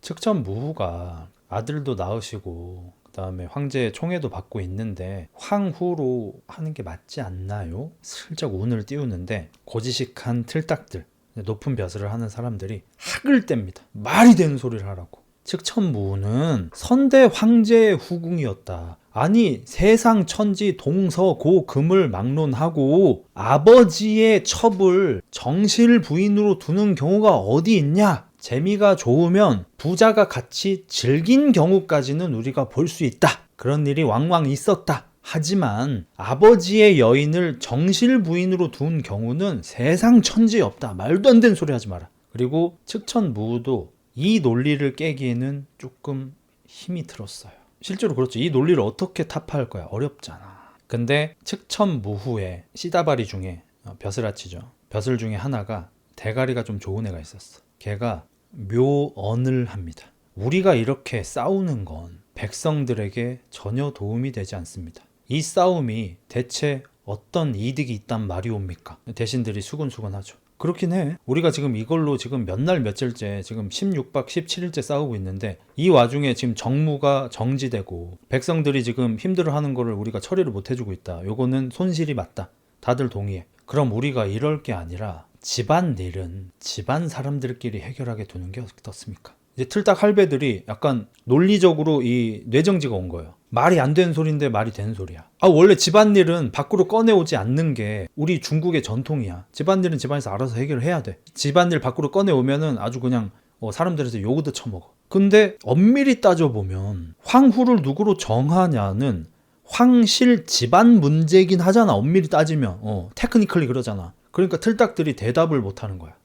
측천무후가 아들도 낳으시고 그다음에 황제의 총애도 받고 있는데 황후로 하는 게 맞지 않나요? 슬쩍 운을 띄우는데 고지식한 틀딱들, 높은 벼슬을 하는 사람들이 학을 뗍니다. 말이 되는 소리를 하라고. 측천무후는 선대 황제의 후궁이었다. 아니 세상 천지 동서고 금을 막론하고 아버지의 첩을 정실 부인으로 두는 경우가 어디 있냐? 재미가 좋으면 부자가 같이 즐긴 경우까지는 우리가 볼 수 있다. 그런 일이 왕왕 있었다. 하지만 아버지의 여인을 정실 부인으로 둔 경우는 세상 천지에 없다. 말도 안 되는 소리 하지 마라. 그리고 측천무후도 이 논리를 깨기에는 조금 힘이 들었어요. 실제로 그렇죠. 이 논리를 어떻게 타파할 거야? 어렵잖아. 근데 측천무후의 씨다발이 중에 벼슬아치죠. 벼슬 중에 하나가 대가리가 좀 좋은 애가 있었어. 걔가 묘언을 합니다. 우리가 이렇게 싸우는 건 백성들에게 전혀 도움이 되지 않습니다. 이 싸움이 대체 어떤 이득이 있단 말이옵니까? 대신들이 수근수근하죠. 그렇긴 해. 우리가 지금 이걸로 지금 몇 날 며칠째 지금 16박 17일째 싸우고 있는데 이 와중에 지금 정무가 정지되고 백성들이 지금 힘들어하는 거를 우리가 처리를 못 해주고 있다. 요거는 손실이 맞다. 다들 동의해. 그럼 우리가 이럴 게 아니라 집안일은 집안 사람들끼리 해결하게 두는 게 어떻습니까? 이제 틀딱 할배들이 약간 논리적으로 이 뇌정지가 온 거예요. 말이 안 되는 소리인데 말이 되는 소리야. 원래 집안일은 밖으로 꺼내오지 않는 게 우리 중국의 전통이야. 집안일은 집안에서 알아서 해결을 해야 돼. 집안일 밖으로 꺼내오면은 아주 그냥 사람들에서 욕도 쳐먹어. 근데 엄밀히 따져보면 황후를 누구로 정하냐는 황실 집안 문제긴 하잖아. 엄밀히 따지면 테크니컬리 그러잖아. 그러니까 틀딱들이 대답을 못하는 거야.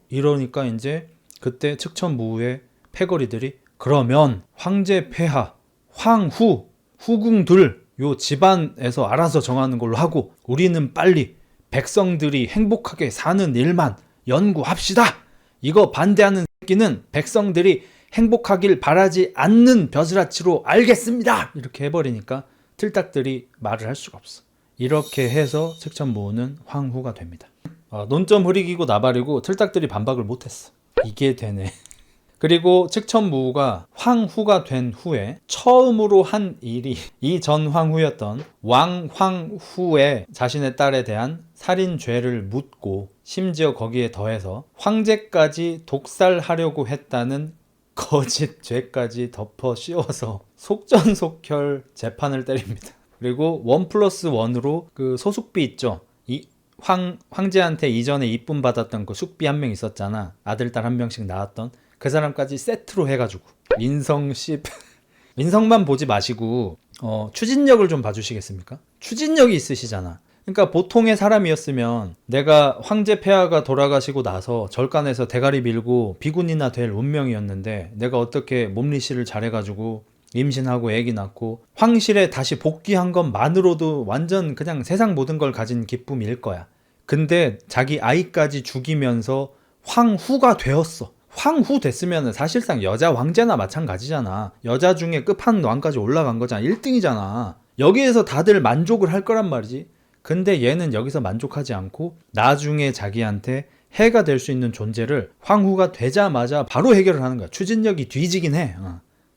이러니까 이제 그때 측천무후의 패거리들이 그러면 황제 폐하, 황후, 후궁들 요 집안에서 알아서 정하는 걸로 하고 우리는 빨리 백성들이 행복하게 사는 일만 연구합시다. 이거 반대하는 새끼는 백성들이 행복하길 바라지 않는 벼슬아치로 알겠습니다. 이렇게 해버리니까 틀딱들이 말을 할 수가 없어. 이렇게 해서 측천무후는 황후가 됩니다. 논점 흐리기고 나발이고 틀딱들이 반박을 못했어. 이게 되네. 그리고 측천무후가 황후가 된 후에 처음으로 한 일이 이 전 황후였던 왕황후의 자신의 딸에 대한 살인죄를 묻고 심지어 거기에 더해서 황제까지 독살하려고 했다는 거짓 죄까지 덮어 씌워서 속전속결 재판을 때립니다. 그리고 1+1으로 그 소숙비 있죠. 이 황제한테 이전에 이쁨 받았던 그 숙비 한 명 있었잖아. 아들 딸 한 명씩 낳았던 그 사람까지 세트로 해가지고 민성씨 민성만 보지 마시고 추진력을 좀 봐주시겠습니까? 추진력이 있으시잖아. 그러니까 보통의 사람이었으면 내가 황제 폐하가 돌아가시고 나서 절간에서 대가리 밀고 비군이나 될 운명이었는데 내가 어떻게 몸리씨를 잘해가지고 임신하고 애기 낳고 황실에 다시 복귀한 것만으로도 완전 그냥 세상 모든 걸 가진 기쁨일 거야. 근데 자기 아이까지 죽이면서 황후가 되었어. 황후 됐으면 사실상 여자 왕제나 마찬가지잖아. 여자 중에 끝판왕까지 올라간 거잖아. 1등이잖아. 여기에서 다들 만족을 할 거란 말이지. 근데 얘는 여기서 만족하지 않고 나중에 자기한테 해가 될 수 있는 존재를 황후가 되자마자 바로 해결을 하는 거야. 추진력이 뒤지긴 해.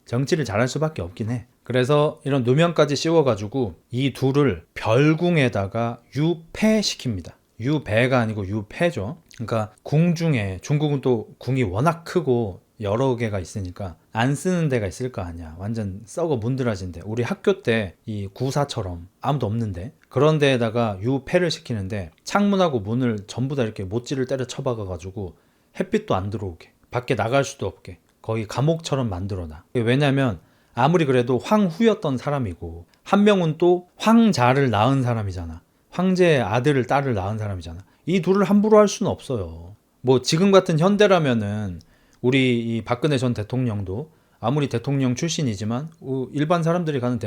정치를 잘할 수밖에 없긴 해. 그래서 이런 누명까지 씌워가지고 이 둘을 별궁에다가 유폐시킵니다. 유배가 아니고 유폐죠. 그러니까 궁 중에 중국은 또 궁이 워낙 크고 여러 개가 있으니까 안 쓰는 데가 있을 거 아니야. 완전 썩어 문드러진 데. 우리 학교 때 이 구사처럼 아무도 없는데 그런 데에다가 유폐를 시키는데 창문하고 문을 전부 다 이렇게 못질을 때려 쳐박아가지고 햇빛도 안 들어오게 밖에 나갈 수도 없게 거의 감옥처럼 만들어놔. 왜냐면 아무리 그래도 황후였던 사람이고 한 명은 또 황자를 낳은 사람이잖아. 황제의 아들을 딸을 낳은 사람이잖아. 이 둘을 함부로 할 수는 없어요. 뭐 지금 같은 현대라면은 우리 이 박근혜 전 대통령도 아무리 대통령 출신이지만 일반 사람들이 가는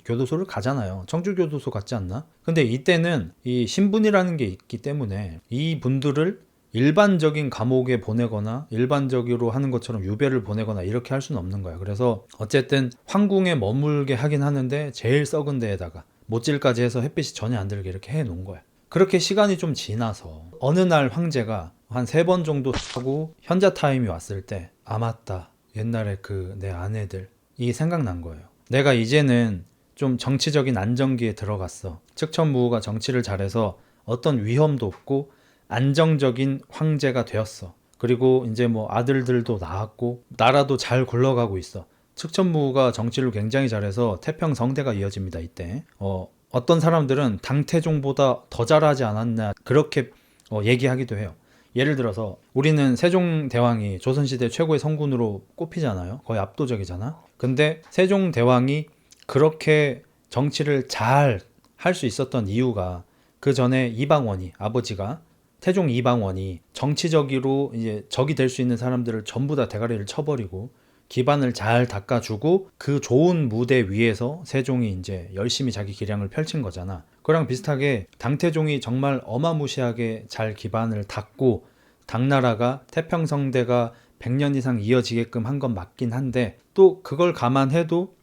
교도소를 가잖아요. 청주교도소 같지 않나? 근데 이때는 이 신분이라는 게 있기 때문에 이 분들을 일반적인 감옥에 보내거나 일반적으로 하는 것처럼 유배를 보내거나 이렇게 할 수는 없는 거야. 그래서 어쨌든 황궁에 머물게 하긴 하는데 제일 썩은 데에다가 못질까지 해서 햇빛이 전혀 안 들게 이렇게 해놓은 거야. 그렇게 시간이 좀 지나서 어느 날 황제가 한 3번 정도 하고 현자 타임이 왔을 때, 아 맞다, 옛날에 그 내 아내들, 이 생각난 거예요. 내가 이제는 좀 정치적인 안정기에 들어갔어. 측천무후가 정치를 잘해서 어떤 위험도 없고 안정적인 황제가 되었어. 그리고 이제 뭐 아들들도 낳았고 나라도 잘 굴러가고 있어. 측천무후가 정치를 굉장히 잘해서 태평성대가 이어집니다. 이때 어떤 사람들은 당태종보다 더 잘하지 않았나 그렇게 얘기하기도 해요. 예를 들어서 우리는 세종대왕이 조선시대 최고의 성군으로 꼽히잖아요. 거의 압도적이잖아. 근데 세종대왕이 그렇게 정치를 잘 할 수 있었던 이유가, 그 전에 이방원이, 아버지가 태종 이방원이 정치적으로 이제 적이 될 수 있는 사람들을 전부 다 대가리를 쳐버리고 기반을 잘 닦아주고 그 좋은 무대 위에서 세종이 이제 열심히 자기 기량을 펼친 거잖아. 그랑 비슷하게 당태종이 정말 어마무시하게 잘 기반을 닦고 당나라가 태평성대가 100년 이상 이어지게끔 한 건 맞긴 한데, 또 그걸 감안해도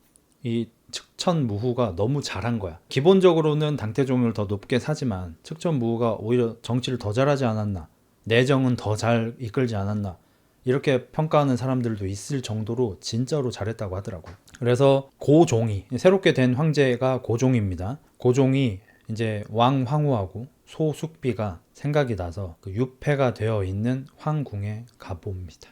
이 측천무후가 너무 잘한 거야. 기본적으로는 당태종을 더 높게 사지만 측천무후가 오히려 정치를 더 잘하지 않았나, 내정은 더 잘 이끌지 않았나, 이렇게 평가하는 사람들도 있을 정도로 진짜로 잘했다고 하더라고요. 그래서 고종이, 새롭게 된 황제가 고종입니다. 고종이 이제 왕 황후하고 소숙비가 생각이 나서 그 유폐가 되어 있는 황궁에 가봅니다.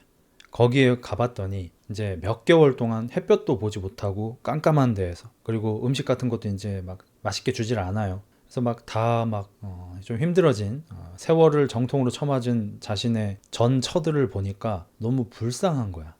거기에 가봤더니 이제 몇 개월 동안 햇볕도 보지 못하고 깜깜한 데에서, 그리고 음식 같은 것도 이제 막 맛있게 주질 않아요. 그래서 막 다 막 좀 힘들어진, 세월을 정통으로 쳐맞은 자신의 전 처들을 보니까 너무 불쌍한 거야.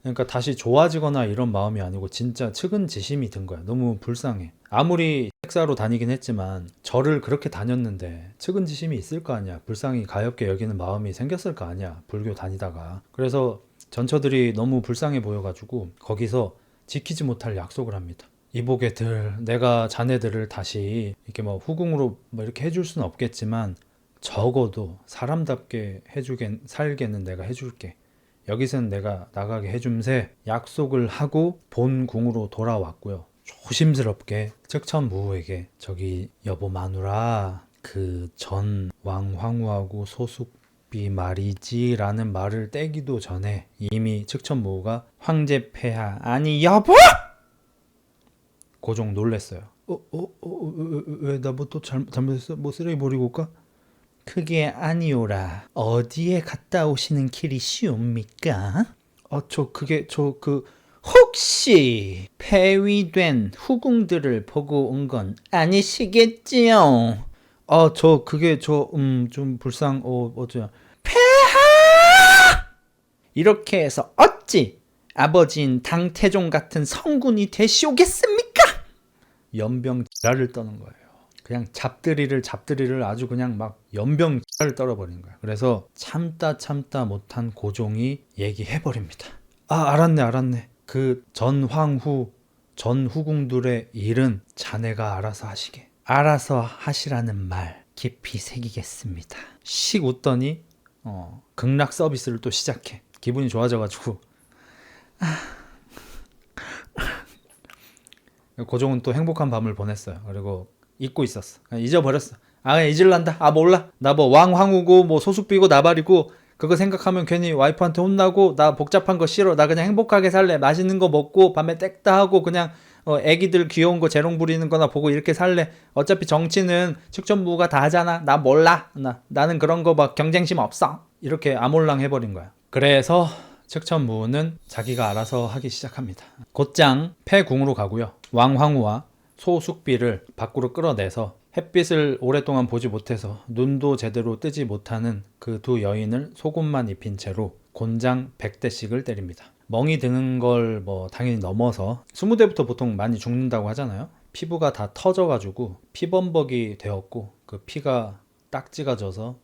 그러니까 다시 좋아지거나 이런 마음이 아니고 진짜 측은지심이 든 거야. 너무 불쌍해. 아무리 식사로 다니긴 했지만 절을 그렇게 다녔는데 측은지심이 있을 거 아니야. 불쌍히 가엾게 여기는 마음이 생겼을 거 아니야, 불교 다니다가. 그래서 전처들이 너무 불쌍해 보여가지고 거기서 지키지 못할 약속을 합니다. 이보게들, 내가 자네들을 다시 이렇게 뭐 후궁으로 뭐 이렇게 해줄 수는 없겠지만 적어도 사람답게 살게는 내가 해줄게. 여기선 내가 나가게 해줌세 약속을 하고 본궁으로 돌아왔고요. 조심스럽게 측천무후에게, 저기 여보 마누라, 그 전 왕황후하고 소숙비 말이지 라는 말을 떼기도 전에 이미 측천무후가 황제 폐하, 아니 여보! 고종 놀랬어요. 왜 나 뭐 또 잘못했어? 뭐 쓰레기 버리고 올까? 그게 아니오라. 어디에 갔다 오시는 길이 시옵니까? 혹시 폐위된 후궁들을 보고 온 건 아니시겠지요? 좀 어쩌. 이렇게 해서 어찌 아버지인 당태종 같은 성군이 되시오겠습니까? 연병 지랄을 떠는 거예요. 그냥 잡들이를 아주 그냥 막 연병 지랄을 떨어버린 거야. 그래서 참다 못한 고종이 얘기해버립니다. 아, 알았네. 그 전황후, 전후궁들의 일은 자네가 알아서 하시게. 알아서 하시라는 말 깊이 새기겠습니다. 씩 웃더니 극락 서비스를 또 시작해. 기분이 좋아져가지고 고종은 또 행복한 밤을 보냈어요. 그리고 잊고 있었어. 그냥 잊어버렸어. 그냥 잊을란다. 몰라. 나 뭐 왕황후고 뭐 소숙비고 나발이고 그거 생각하면 괜히 와이프한테 혼나고 나 복잡한 거 싫어. 나 그냥 행복하게 살래. 맛있는 거 먹고 밤에 땡따 하고 그냥 애기들 귀여운 거 재롱 부리는 거나 보고 이렇게 살래. 어차피 정치는 측천무후가 다 하잖아. 나 몰라. 나는 그런 거 막 경쟁심 없어. 이렇게 아몰랑 해버린 거야. 그래서 측천무후는 자기가 알아서 하기 시작합니다. 곧장 폐궁으로 가고요. 왕황후와 소숙비를 밖으로 끌어내서 햇빛을 오랫동안 보지 못해서 눈도 제대로 뜨지 못하는 그 두 여인을 속옷만 입힌 채로 곤장 100대씩을 때립니다. 멍이 드는 걸 뭐 당연히 넘어서 20대부터 보통 많이 죽는다고 하잖아요. 피부가 다 터져가지고 피범벅이 되었고 그 피가 딱지가 져서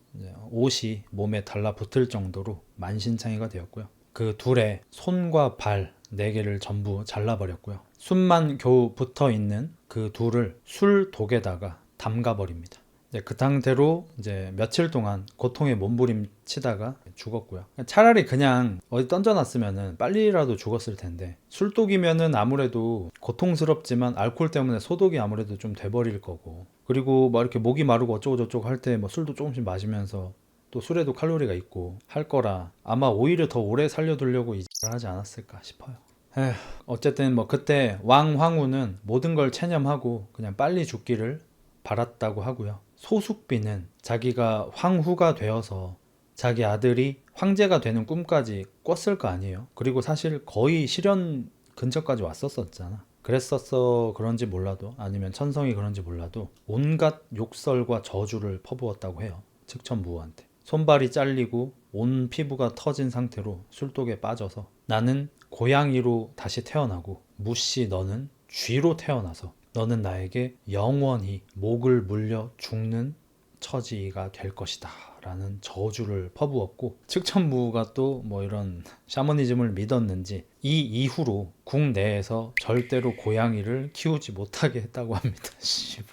옷이 몸에 달라붙을 정도로 만신창이가 되었고요. 그 둘의 손과 발 4개를 전부 잘라버렸고요. 숨만 겨우 붙어있는 그 둘을 술독에다가 담가버립니다. 그 상태로 이제 며칠 동안 고통에 몸부림치다가 죽었고요. 차라리 그냥 어디 던져놨으면은 빨리라도 죽었을 텐데, 술독이면은 아무래도 고통스럽지만 알코올 때문에 소독이 아무래도 좀 돼버릴 거고, 그리고 막 이렇게 목이 마르고 어쩌고 저쩌고 할 때 뭐 술도 조금씩 마시면서 또 술에도 칼로리가 있고 할 거라 아마 오히려 더 오래 살려두려고 이지를 하지 않았을까 싶어요. 에휴, 어쨌든 뭐 그때 왕 황후는 모든 걸 체념하고 그냥 빨리 죽기를 바랐다고 하고요. 소숙비는 자기가 황후가 되어서 자기 아들이 황제가 되는 꿈까지 꿨을 거 아니에요. 그리고 사실 거의 실현 근처까지 왔었잖아. 그랬었어 그런지 몰라도, 아니면 천성이 그런지 몰라도 온갖 욕설과 저주를 퍼부었다고 해요. 측천무후한테. 손발이 잘리고 온 피부가 터진 상태로 술독에 빠져서 나는 고양이로 다시 태어나고 무씨 너는 쥐로 태어나서 너는 나에게 영원히 목을 물려 죽는 처지가 될 것이다 라는 저주를 퍼부었고, 측천무후가 또 뭐 이런 샤머니즘을 믿었는지 이 이후로 궁 내에서 절대로 고양이를 키우지 못하게 했다고 합니다. 씨발.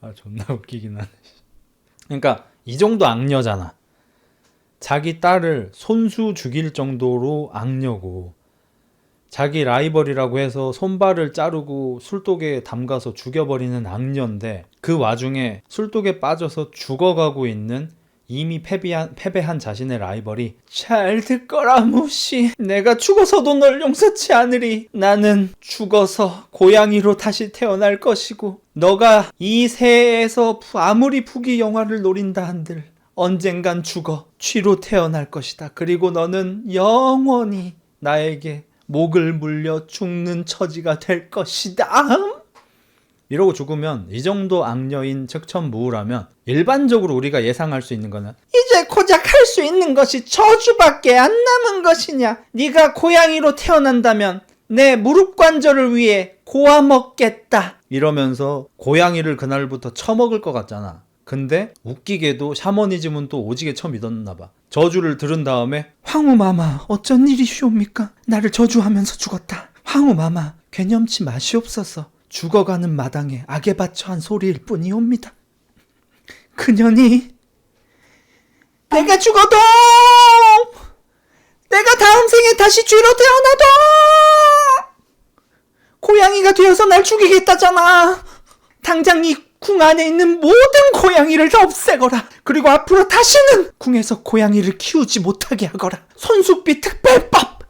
아 존나 웃기긴 하네. 그러니까 이 정도 악녀잖아. 자기 딸을 손수 죽일 정도로 악녀고, 자기 라이벌이라고 해서 손발을 자르고 술독에 담가서 죽여버리는 악녀인데, 그 와중에 술독에 빠져서 죽어가고 있는 이미 패배한 자신의 라이벌이 잘 듣거라 무씨, 내가 죽어서도 널 용서치 않으리. 나는 죽어서 고양이로 다시 태어날 것이고 너가 이 새에서 아무리 부귀 영화를 노린다 한들 언젠간 죽어 쥐로 태어날 것이다. 그리고 너는 영원히 나에게 목을 물려 죽는 처지가 될 것이다. 이러고 죽으면, 이 정도 악녀인 측천무후라면 일반적으로 우리가 예상할 수 있는 거는 이제 고작 할 수 있는 것이 저주밖에 안 남은 것이냐. 네가 고양이로 태어난다면 내 무릎 관절을 위해 고아 먹겠다 이러면서 고양이를 그날부터 처먹을 것 같잖아. 근데 웃기게도 샤머니즘은 또 오지게 처믿었나 봐. 저주를 들은 다음에 황후마마 어쩐 일이시옵니까? 나를 저주하면서 죽었다. 황후마마 괴념치 마시옵소서. 죽어가는 마당에 악에 바쳐 한 소리일 뿐이옵니다. 그년이 내가 죽어도, 내가 다음 생에 다시 쥐로 태어나도 고양이가 되어서 날 죽이겠다잖아. 당장 이 궁 안에 있는 모든 고양이를 없애거라. 그리고 앞으로 다시는 궁에서 고양이를 키우지 못하게 하거라. 손숙비 특별법.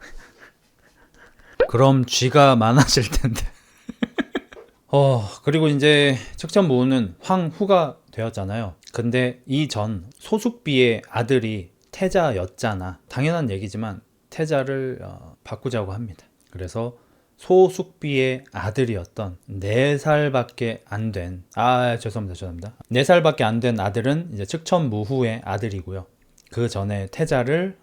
그럼 쥐가 많아질 텐데. 그리고 이제 측천무후는 황후가 되었잖아요. 근데 이전 소숙비의 아들이 태자였잖아. 당연한 얘기지만 태자를 바꾸자고 합니다. 그래서 소숙비의 아들이었던 4살밖에 안 된, 죄송합니다. 4살밖에 안 된 아들은 이제 측천무후의 아들이고요. 그 전에 태자를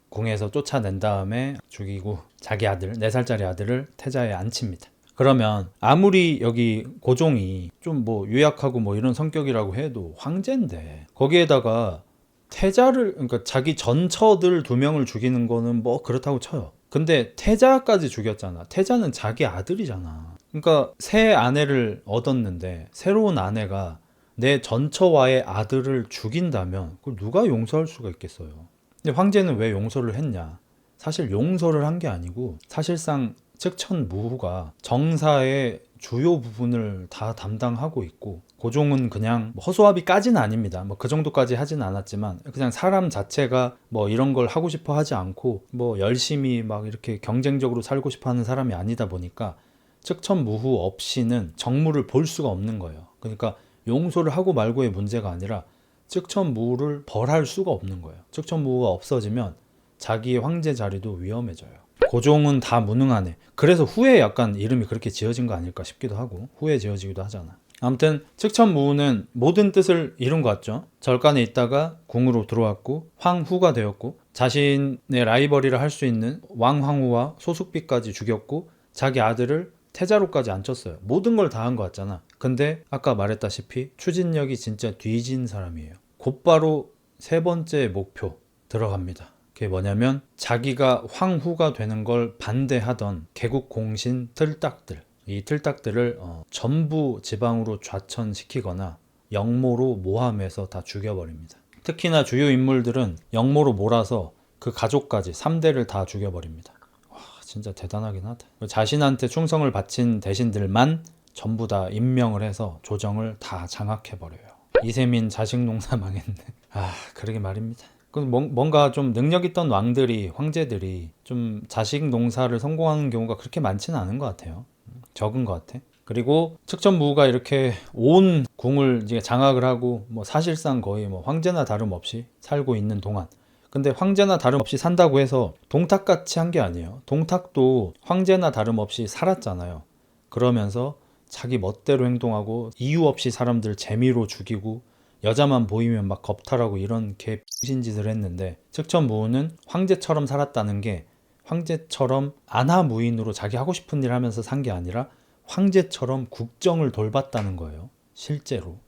궁에서 쫓아낸 다음에 죽이고 자기 아들, 4살짜리 아들을 태자에 앉힙니다. 그러면 아무리 여기 고종이 좀 뭐 유약하고 뭐 이런 성격이라고 해도 황제인데, 거기에다가 태자를, 그러니까 자기 전처들 2명을 죽이는 거는 뭐 그렇다고 쳐요. 근데 태자까지 죽였잖아. 태자는 자기 아들이잖아. 그러니까 새 아내를 얻었는데 새로운 아내가 내 전처와의 아들을 죽인다면 그걸 누가 용서할 수가 있겠어요. 근데 황제는 왜 용서를 했냐? 사실 용서를 한 게 아니고, 사실상 측천무후가 정사의 주요 부분을 다 담당하고 있고, 고종은 그냥 허수아비까지는 아닙니다. 뭐 그 정도까지 하진 않았지만 그냥 사람 자체가 뭐 이런 걸 하고 싶어 하지 않고 뭐 열심히 막 이렇게 경쟁적으로 살고 싶어 하는 사람이 아니다 보니까 측천무후 없이는 정무를 볼 수가 없는 거예요. 그러니까 용서를 하고 말고의 문제가 아니라 측천무후를 벌할 수가 없는 거예요. 측천무후가 없어지면 자기의 황제 자리도 위험해져요. 고종은 다 무능하네. 그래서 후에 약간 이름이 그렇게 지어진 거 아닐까 싶기도 하고, 후에 지어지기도 하잖아. 아무튼 측천무후는 모든 뜻을 이룬 것 같죠. 절간에 있다가 궁으로 들어왔고 황후가 되었고, 자신의 라이벌이라 할 수 있는 왕황후와 소숙비까지 죽였고, 자기 아들을 태자로까지 앉혔어요. 모든 걸 다 한 것 같잖아. 근데 아까 말했다시피 추진력이 진짜 뒤진 사람이에요. 곧바로 3번째 목표 들어갑니다. 그게 뭐냐면 자기가 황후가 되는 걸 반대하던 개국공신 틀딱들, 이 틀딱들을 전부 지방으로 좌천시키거나 영모로 모함해서 다 죽여버립니다. 특히나 주요 인물들은 영모로 몰아서 그 가족까지 3대를 다 죽여버립니다. 와, 진짜 대단하긴 하다. 자신한테 충성을 바친 대신들만 전부 다 임명을 해서 조정을 다 장악해버려요. 이세민 자식 농사 망했네. 아, 그러게 말입니다. 뭔가 좀 능력 있던 왕들이, 황제들이 좀 자식 농사를 성공하는 경우가 그렇게 많지는 않은 것 같아요. 적은 것 같아. 그리고 측천무후가 이렇게 온 궁을 이제 장악을 하고 뭐 사실상 거의 뭐 황제나 다름없이 살고 있는 동안, 근데 황제나 다름없이 산다고 해서 동탁같이 한 게 아니에요. 동탁도 황제나 다름없이 살았잖아요. 그러면서 자기 멋대로 행동하고 이유 없이 사람들 재미로 죽이고 여자만 보이면 막 겁탈하고 이런 개신짓을 했는데, 측천무후는 황제처럼 살았다는 게 황제처럼 안하무인으로 자기 하고 싶은 일 하면서 산 게 아니라 황제처럼 국정을 돌봤다는 거예요. 실제로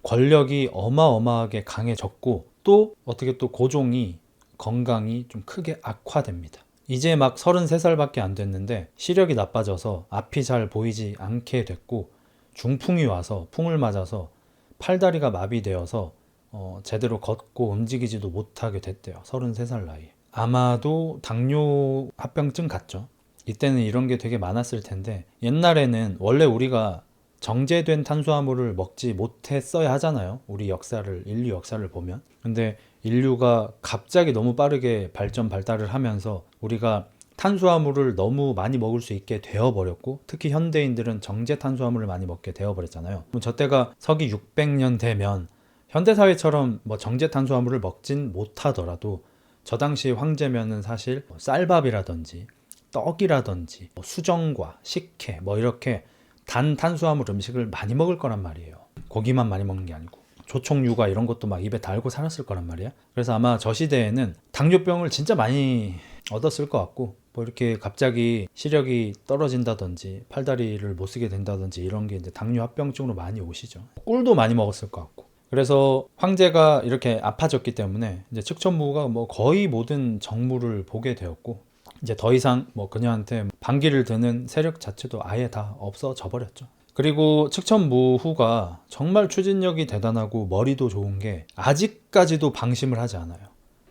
권력이 어마어마하게 강해졌고, 또 어떻게 또 고종이 건강이 좀 크게 악화됩니다. 이제 막 33살밖에 안 됐는데 시력이 나빠져서 앞이 잘 보이지 않게 됐고, 중풍이 와서 풍을 맞아서 팔다리가 마비되어서 제대로 걷고 움직이지도 못하게 됐대요. 33살 나이에. 아마도 당뇨 합병증 같죠. 이때는 이런 게 되게 많았을 텐데, 옛날에는 원래 우리가 정제된 탄수화물을 먹지 못했어야 하잖아요. 우리 역사를, 인류 역사를 보면. 근데 인류가 갑자기 너무 빠르게 발달을 하면서 우리가 탄수화물을 너무 많이 먹을 수 있게 되어버렸고, 특히 현대인들은 정제 탄수화물을 많이 먹게 되어버렸잖아요. 저 때가 서기 600년 되면 현대사회처럼 뭐 정제 탄수화물을 먹진 못하더라도 저 당시 황제면은 사실 쌀밥이라든지 떡이라든지 수정과 식혜 뭐 이렇게 단 탄수화물 음식을 많이 먹을 거란 말이에요. 고기만 많이 먹는 게 아니고 조총육아 이런 것도 막 입에 달고 살았을 거란 말이야. 그래서 아마 저 시대에는 당뇨병을 진짜 많이 얻었을 것 같고, 뭐 이렇게 갑자기 시력이 떨어진다든지 팔다리를 못 쓰게 된다든지 이런 게 이제 당뇨 합병증으로 많이 오시죠. 꿀도 많이 먹었을 것 같고. 그래서 황제가 이렇게 아파졌기 때문에 이제 측천무후가 뭐 거의 모든 정무를 보게 되었고, 이제 더 이상 뭐 그녀한테 반기를 드는 세력 자체도 아예 다 없어져 버렸죠. 그리고 측천무후가 정말 추진력이 대단하고 머리도 좋은 게 아직까지도 방심을 하지 않아요.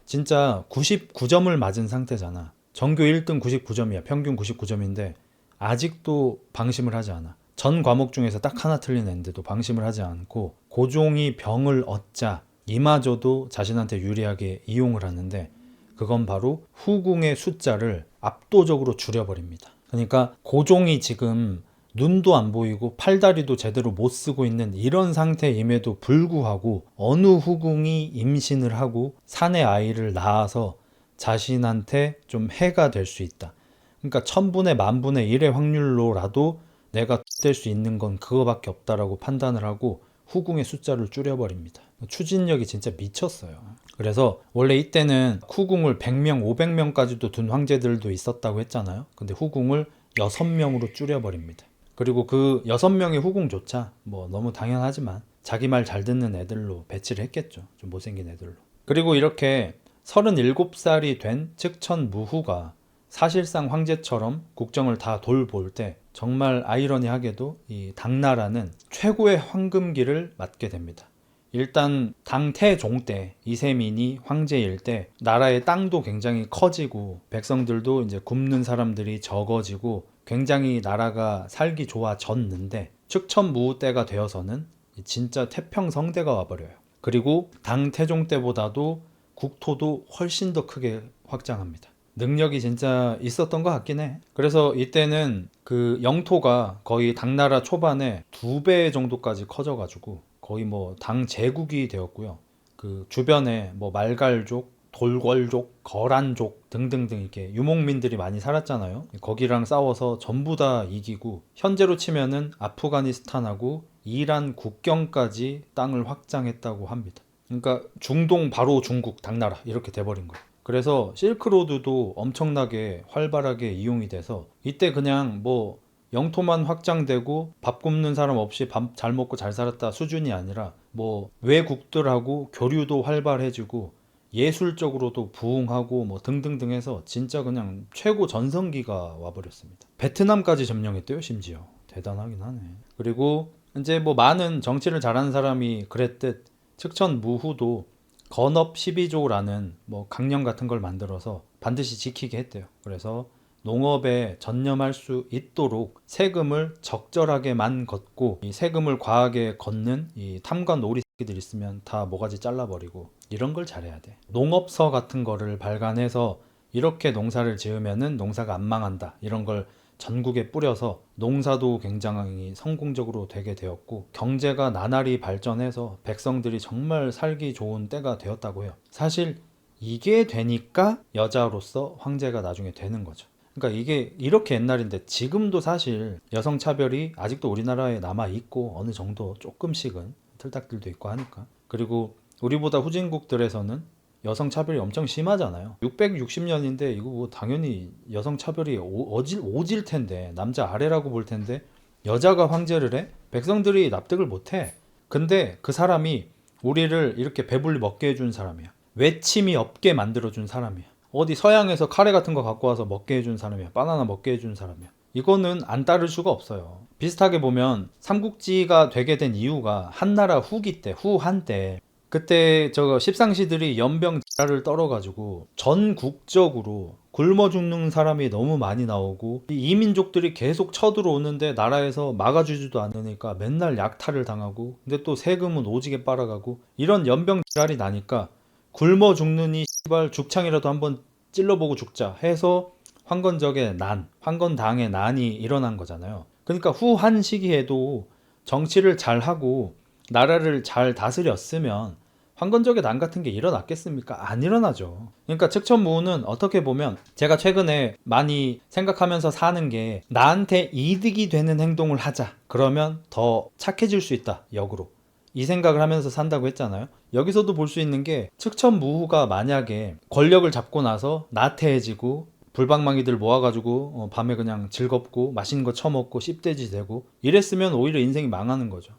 진짜 99점을 맞은 상태잖아. 전교 1등 99점이야. 평균 99점인데 아직도 방심을 하지 않아. 전 과목 중에서 딱 하나 틀린 애인데도 방심을 하지 않고, 고종이 병을 얻자 이마저도 자신한테 유리하게 이용을 하는데, 그건 바로 후궁의 숫자를 압도적으로 줄여버립니다. 그러니까 고종이 지금 눈도 안 보이고 팔다리도 제대로 못 쓰고 있는 이런 상태임에도 불구하고 어느 후궁이 임신을 하고 사내 아이를 낳아서 자신한테 좀 해가 될 수 있다. 그러니까 1000분의 10,000분의 1의 확률로라도 내가 될 수 있는 건 그거밖에 없다라고 판단을 하고 후궁의 숫자를 줄여버립니다. 추진력이 진짜 미쳤어요. 그래서 원래 이때는 후궁을 100명, 500명까지도 둔 황제들도 있었다고 했잖아요. 근데 후궁을 6명으로 줄여버립니다. 그리고 그 6명의 후궁조차 뭐 너무 당연하지만 자기 말 잘 듣는 애들로 배치를 했겠죠. 좀 못생긴 애들로. 그리고 이렇게 37살이 된 측천무후가 사실상 황제처럼 국정을 다 돌볼 때 정말 아이러니하게도 이 당나라는 최고의 황금기를 맞게 됩니다. 일단 당태종 때 이세민이 황제일 때 나라의 땅도 굉장히 커지고 백성들도 이제 굶는 사람들이 적어지고 굉장히 나라가 살기 좋아졌는데, 측천무후 때가 되어서는 진짜 태평성대가 와버려요. 그리고 당태종 때보다도 국토도 훨씬 더 크게 확장합니다. 능력이 진짜 있었던 것 같긴 해. 그래서 이때는 그 영토가 거의 당나라 초반에 2배 정도까지 커져가지고 거의 뭐 당제국이 되었고요. 그 주변에 뭐 말갈족, 돌궐족, 거란족 등등등 이렇게 유목민들이 많이 살았잖아요. 거기랑 싸워서 전부 다 이기고 현재로 치면은 아프가니스탄하고 이란 국경까지 땅을 확장했다고 합니다. 그러니까 중동 바로 중국 당나라 이렇게 돼버린 거예요. 그래서 실크로드도 엄청나게 활발하게 이용이 돼서 이때 그냥 뭐 영토만 확장되고 밥 굶는 사람 없이 밥 잘 먹고 잘 살았다 수준이 아니라 뭐 외국들하고 교류도 활발해지고 예술적으로도 부흥하고 뭐 등등등 해서 진짜 그냥 최고 전성기가 와버렸습니다. 베트남까지 점령했대요. 심지어 대단하긴 하네. 그리고 이제 뭐 많은 정치를 잘하는 사람이 그랬듯 측천무후도 건업 12조라는 뭐 강령 같은 걸 만들어서 반드시 지키게 했대요. 그래서 농업에 전념할 수 있도록 세금을 적절하게만 걷고, 이 세금을 과하게 걷는 이 탐관 오리 새끼들 있으면 다 모가지 잘라버리고, 이런 걸 잘해야 돼. 농업서 같은 거를 발간해서 이렇게 농사를 지으면은 농사가 안 망한다, 이런 걸 전국에 뿌려서 농사도 굉장히 성공적으로 되게 되었고, 경제가 나날이 발전해서 백성들이 정말 살기 좋은 때가 되었다고 해요. 사실 이게 되니까 여자로서 황제가 나중에 되는 거죠. 그러니까 이게 이렇게 옛날인데 지금도 사실 여성 차별이 아직도 우리나라에 남아 있고, 어느 정도 조금씩은 틀딱들도 있고 하니까. 그리고 우리보다 후진국들에서는 여성 차별이 엄청 심하잖아요. 660년인데 이거 뭐 당연히 여성 차별이 오질 텐데, 남자 아래라고 볼 텐데 여자가 황제를 해? 백성들이 납득을 못 해. 근데 그 사람이 우리를 이렇게 배불리 먹게 해준 사람이야. 외침이 없게 만들어준 사람이야. 어디 서양에서 카레 같은 거 갖고 와서 먹게 해준 사람이야. 바나나 먹게 해준 사람이야. 이거는 안 따를 수가 없어요. 비슷하게 보면 삼국지가 되게 된 이유가 한나라 후기 때, 후한 때, 그때 저거 십상시들이 연병 지랄을 떨어가지고 전국적으로 굶어 죽는 사람이 너무 많이 나오고, 이 이민족들이 계속 쳐들어오는데 나라에서 막아주지도 않으니까 맨날 약탈을 당하고, 근데 또 세금은 오지게 빨아가고, 이런 연병 지랄이 나니까 굶어 죽느니 씨발 죽창이라도 한번 찔러보고 죽자 해서 황건적의 난, 황건당의 난이 일어난 거잖아요. 그러니까 후한 시기에도 정치를 잘하고 나라를 잘 다스렸으면 황건적의 난 같은 게 일어났겠습니까? 안 일어나죠. 그러니까 측천무후는 어떻게 보면 제가 최근에 많이 생각하면서 사는 게, 나한테 이득이 되는 행동을 하자, 그러면 더 착해질 수 있다, 역으로. 이 생각을 하면서 산다고 했잖아요. 여기서도 볼 수 있는 게, 측천무후가 만약에 권력을 잡고 나서 나태해지고 불방망이들 모아가지고 밤에 그냥 즐겁고 맛있는 거 처먹고 씹돼지 되고 이랬으면 오히려 인생이 망하는 거죠.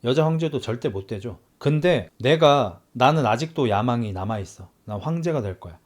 여자 황제도 절대 못 되죠. 근데 나는 아직도 야망이 남아있어. 난 황제가 될 거야.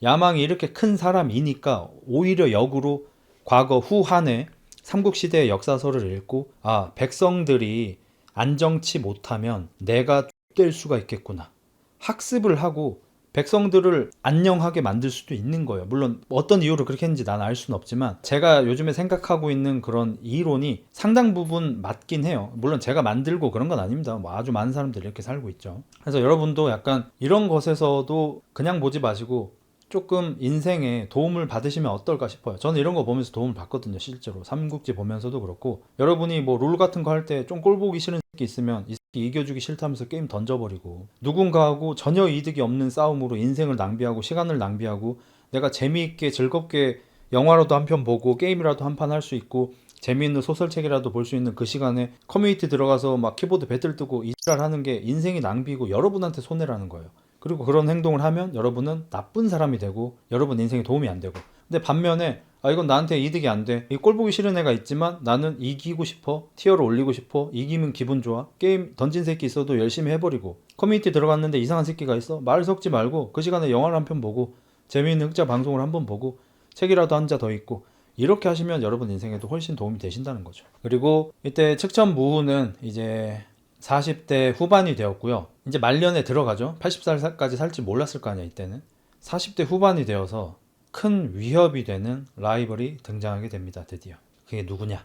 야망이 이렇게 큰 사람이니까 오히려 역으로 과거 후한에 삼국시대의 역사서를 읽고, 아, 백성들이 안정치 못하면 내가 될 수가 있겠구나. 학습을 하고 백성들을 안녕하게 만들 수도 있는 거예요. 물론 어떤 이유로 그렇게 했는지 난 알 수는 없지만, 제가 요즘에 생각하고 있는 그런 이론이 상당 부분 맞긴 해요. 물론 제가 만들고 그런 건 아닙니다. 뭐 아주 많은 사람들이 이렇게 살고 있죠. 그래서 여러분도 약간 이런 것에서도 그냥 보지 마시고 조금 인생에 도움을 받으시면 어떨까 싶어요. 저는 이런 거 보면서 도움을 받거든요. 실제로 삼국지 보면서도 그렇고, 여러분이 뭐 롤 같은 거 할 때 좀 꼴 보기 싫은 새끼 있으면 이 새끼 이겨주기 싫다면서 게임 던져버리고, 누군가하고 전혀 이득이 없는 싸움으로 인생을 낭비하고 시간을 낭비하고, 내가 재미있게 즐겁게 영화라도 한 편 보고 게임이라도 한 판 할 수 있고 재미있는 소설책이라도 볼 수 있는 그 시간에 커뮤니티 들어가서 막 키보드 배틀 뜨고 이지랄 하는 게 인생이 낭비고 여러분한테 손해라는 거예요. 그리고 그런 행동을 하면 여러분은 나쁜 사람이 되고 여러분 인생에 도움이 안 되고. 근데 반면에, 아, 이건 나한테 이득이 안 돼, 이 꼴 보기 싫은 애가 있지만 나는 이기고 싶어, 티어를 올리고 싶어, 이기면 기분 좋아, 게임 던진 새끼 있어도 열심히 해버리고, 커뮤니티 들어갔는데 이상한 새끼가 있어, 말 섞지 말고 그 시간에 영화를 한 편 보고 재미있는 흑자 방송을 한번 보고 책이라도 한 자 더 읽고, 이렇게 하시면 여러분 인생에도 훨씬 도움이 되신다는 거죠. 그리고 이때 측천무후는 이제 40대 후반이 되었고요. 이제 말년에 들어가죠. 80살까지 살지 몰랐을 거 아니야, 이때는. 40대 후반이 되어서 큰 위협이 되는 라이벌이 등장하게 됩니다, 드디어. 그게 누구냐?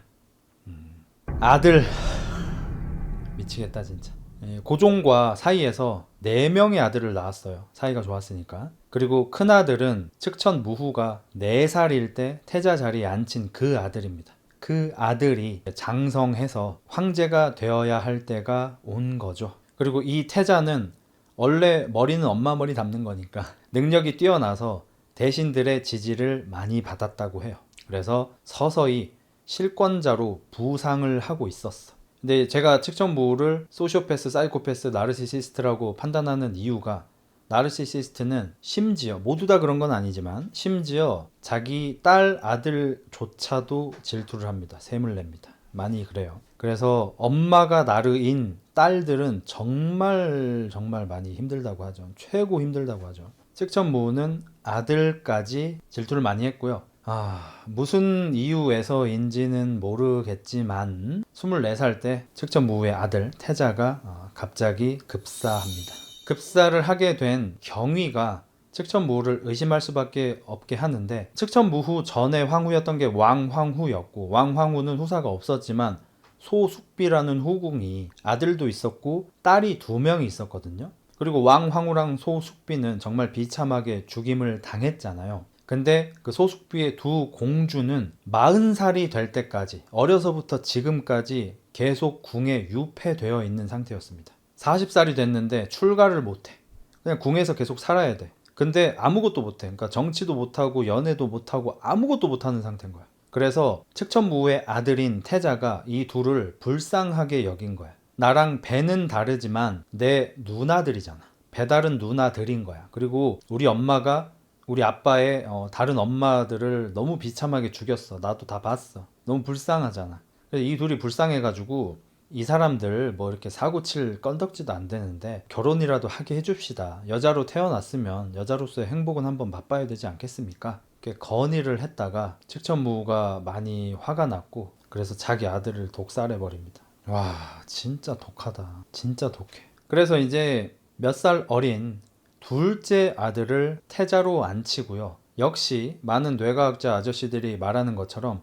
아들. 미치겠다, 진짜. 고종과 사이에서 4명의 아들을 낳았어요. 사이가 좋았으니까. 그리고 큰아들은 측천무후가 4살일 때 태자 자리에 앉힌 그 아들입니다. 그 아들이 장성해서 황제가 되어야 할 때가 온 거죠. 그리고 이 태자는 원래 머리는 엄마 머리 담는 거니까 능력이 뛰어나서 대신들의 지지를 많이 받았다고 해요. 그래서 서서히 실권자로 부상을 하고 있었어. 근데 제가 측천무후를 소시오패스, 사이코패스, 나르시시스트라고 판단하는 이유가, 나르시시스트는 심지어, 모두 다 그런 건 아니지만 심지어 자기 딸 아들조차도 질투를 합니다. 샘을 냅니다. 많이 그래요. 그래서 엄마가 나르인 딸들은 정말 많이 힘들다고 하죠. 최고 힘들다고 하죠. 측천무후는 아들까지 질투를 많이 했고요. 무슨 이유에서인지는 모르겠지만 24살 때 측천무후의 아들 태자가 갑자기 급사합니다. 급사를 하게 된 경위가 측천무후를 의심할 수밖에 없게 하는데, 측천무후 전에 황후였던 게 왕황후였고, 왕황후는 후사가 없었지만 소숙비라는 후궁이 아들도 있었고 딸이 2명이 있었거든요. 그리고 왕황후랑 소숙비는 정말 비참하게 죽임을 당했잖아요. 근데 그 소숙비의 2 공주는 40살이 될 때까지, 어려서부터 지금까지 계속 궁에 유폐되어 있는 상태였습니다. 40살이 됐는데 출가를 못해. 그냥 궁에서 계속 살아야 돼. 근데 아무것도 못해. 그러니까 정치도 못하고 연애도 못하고 아무것도 못하는 상태인 거야. 그래서 측천무후의 아들인 태자가 이 2를 불쌍하게 여긴 거야. 나랑 배는 다르지만 내 누나들이잖아. 배다른 누나들인 거야. 그리고 우리 엄마가 우리 아빠의 다른 엄마들을 너무 비참하게 죽였어. 나도 다 봤어. 너무 불쌍하잖아. 그래서 이 2이 불쌍해가지고 이 사람들 뭐 이렇게 사고 칠 건덕지도 안 되는데 결혼이라도 하게 해줍시다. 여자로 태어났으면 여자로서의 행복은 한번 맛봐야 되지 않겠습니까? 이렇게 건의를 했다가 측천무후가 많이 화가 났고, 그래서 자기 아들을 독살해 버립니다. 와, 진짜 독하다. 진짜 독해. 그래서 이제 몇 살 어린 둘째 아들을 태자로 앉히고요. 역시 많은 뇌과학자 아저씨들이 말하는 것처럼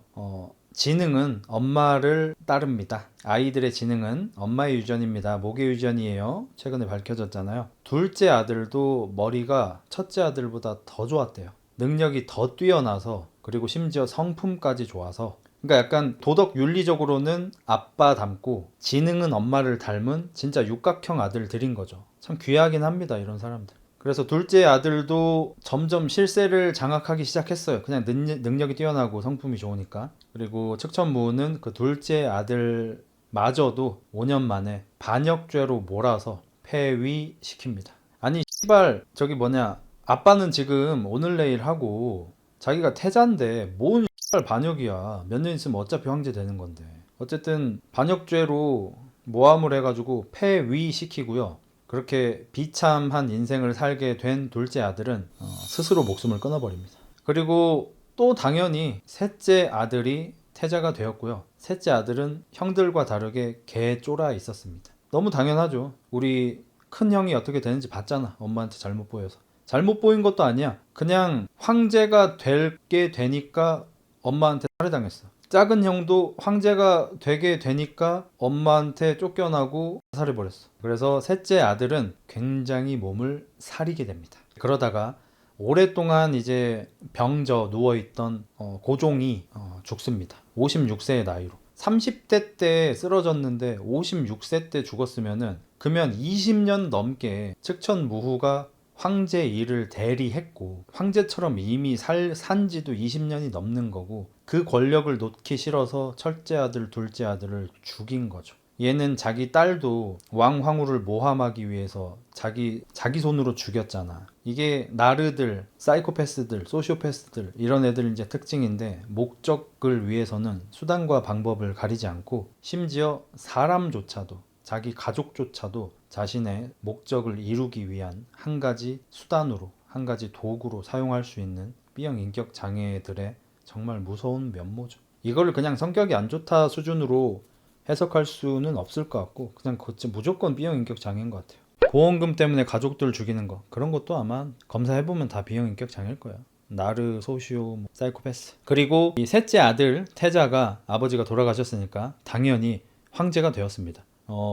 지능은 엄마를 따릅니다. 아이들의 지능은 엄마의 유전입니다. 목의 유전이에요. 최근에 밝혀졌잖아요. 둘째 아들도 머리가 첫째 아들보다 더 좋았대요. 능력이 더 뛰어나서, 그리고 심지어 성품까지 좋아서, 그러니까 약간 도덕 윤리적으로는 아빠 닮고 지능은 엄마를 닮은 진짜 육각형 아들들인 거죠. 참 귀하긴 합니다, 이런 사람들. 그래서 둘째 아들도 점점 실세를 장악하기 시작했어요. 그냥 능력이 뛰어나고 성품이 좋으니까. 그리고 측천무후는 그 둘째 아들마저도 5년 만에 반역죄로 몰아서 폐위시킵니다. 아니 씨발, 저기 뭐냐, 아빠는 지금 오늘 내일 하고 자기가 태자인데 뭔 씨발 반역이야. 몇 년 있으면 어차피 황제 되는 건데. 어쨌든 반역죄로 모함을 해가지고 폐위시키고요. 그렇게 비참한 인생을 살게 된 둘째 아들은 스스로 목숨을 끊어버립니다. 그리고 또 당연히 셋째 아들이 태자가 되었고요. 셋째 아들은 형들과 다르게 개쫄아 있었습니다. 너무 당연하죠. 우리 큰 형이 어떻게 되는지 봤잖아. 엄마한테 잘못 보여서. 잘못 보인 것도 아니야. 그냥 황제가 될게 되니까 엄마한테 살해당했어. 작은 형도 황제가 되게 되니까 엄마한테 쫓겨나고 자살해버렸어. 그래서 셋째 아들은 굉장히 몸을 사리게 됩니다. 그러다가 오랫동안 이제 병져 누워있던 고종이 죽습니다. 56세의 나이로. 30대 때 쓰러졌는데 56세 때 죽었으면은 그러면 20년 넘게 측천무후가 황제 일을 대리했고, 황제처럼 이미 산 지도 20년이 넘는 거고, 그 권력을 놓기 싫어서 첫째 아들, 둘째 아들을 죽인 거죠. 얘는 자기 딸도 왕황후를 모함하기 위해서 자기 손으로 죽였잖아. 이게 나르들, 사이코패스들, 소시오패스들 이런 애들 이제 특징인데, 목적을 위해서는 수단과 방법을 가리지 않고, 심지어 사람조차도, 자기 가족조차도 자신의 목적을 이루기 위한 한 가지 수단으로, 한 가지 도구로 사용할 수 있는 B형 인격 장애들의 정말 무서운 면모죠. 이걸 그냥 성격이 안 좋다 수준으로 해석할 수는 없을 것 같고, 그냥 무조건 B형 인격 장애인 것 같아요. 보험금 때문에 가족들 죽이는 거, 그런 것도 아마 검사해보면 다 B형 인격 장애일 거예요. 나르, 소시오, 사이코패스. 그리고 이 셋째 아들 태자가 아버지가 돌아가셨으니까 당연히 황제가 되었습니다.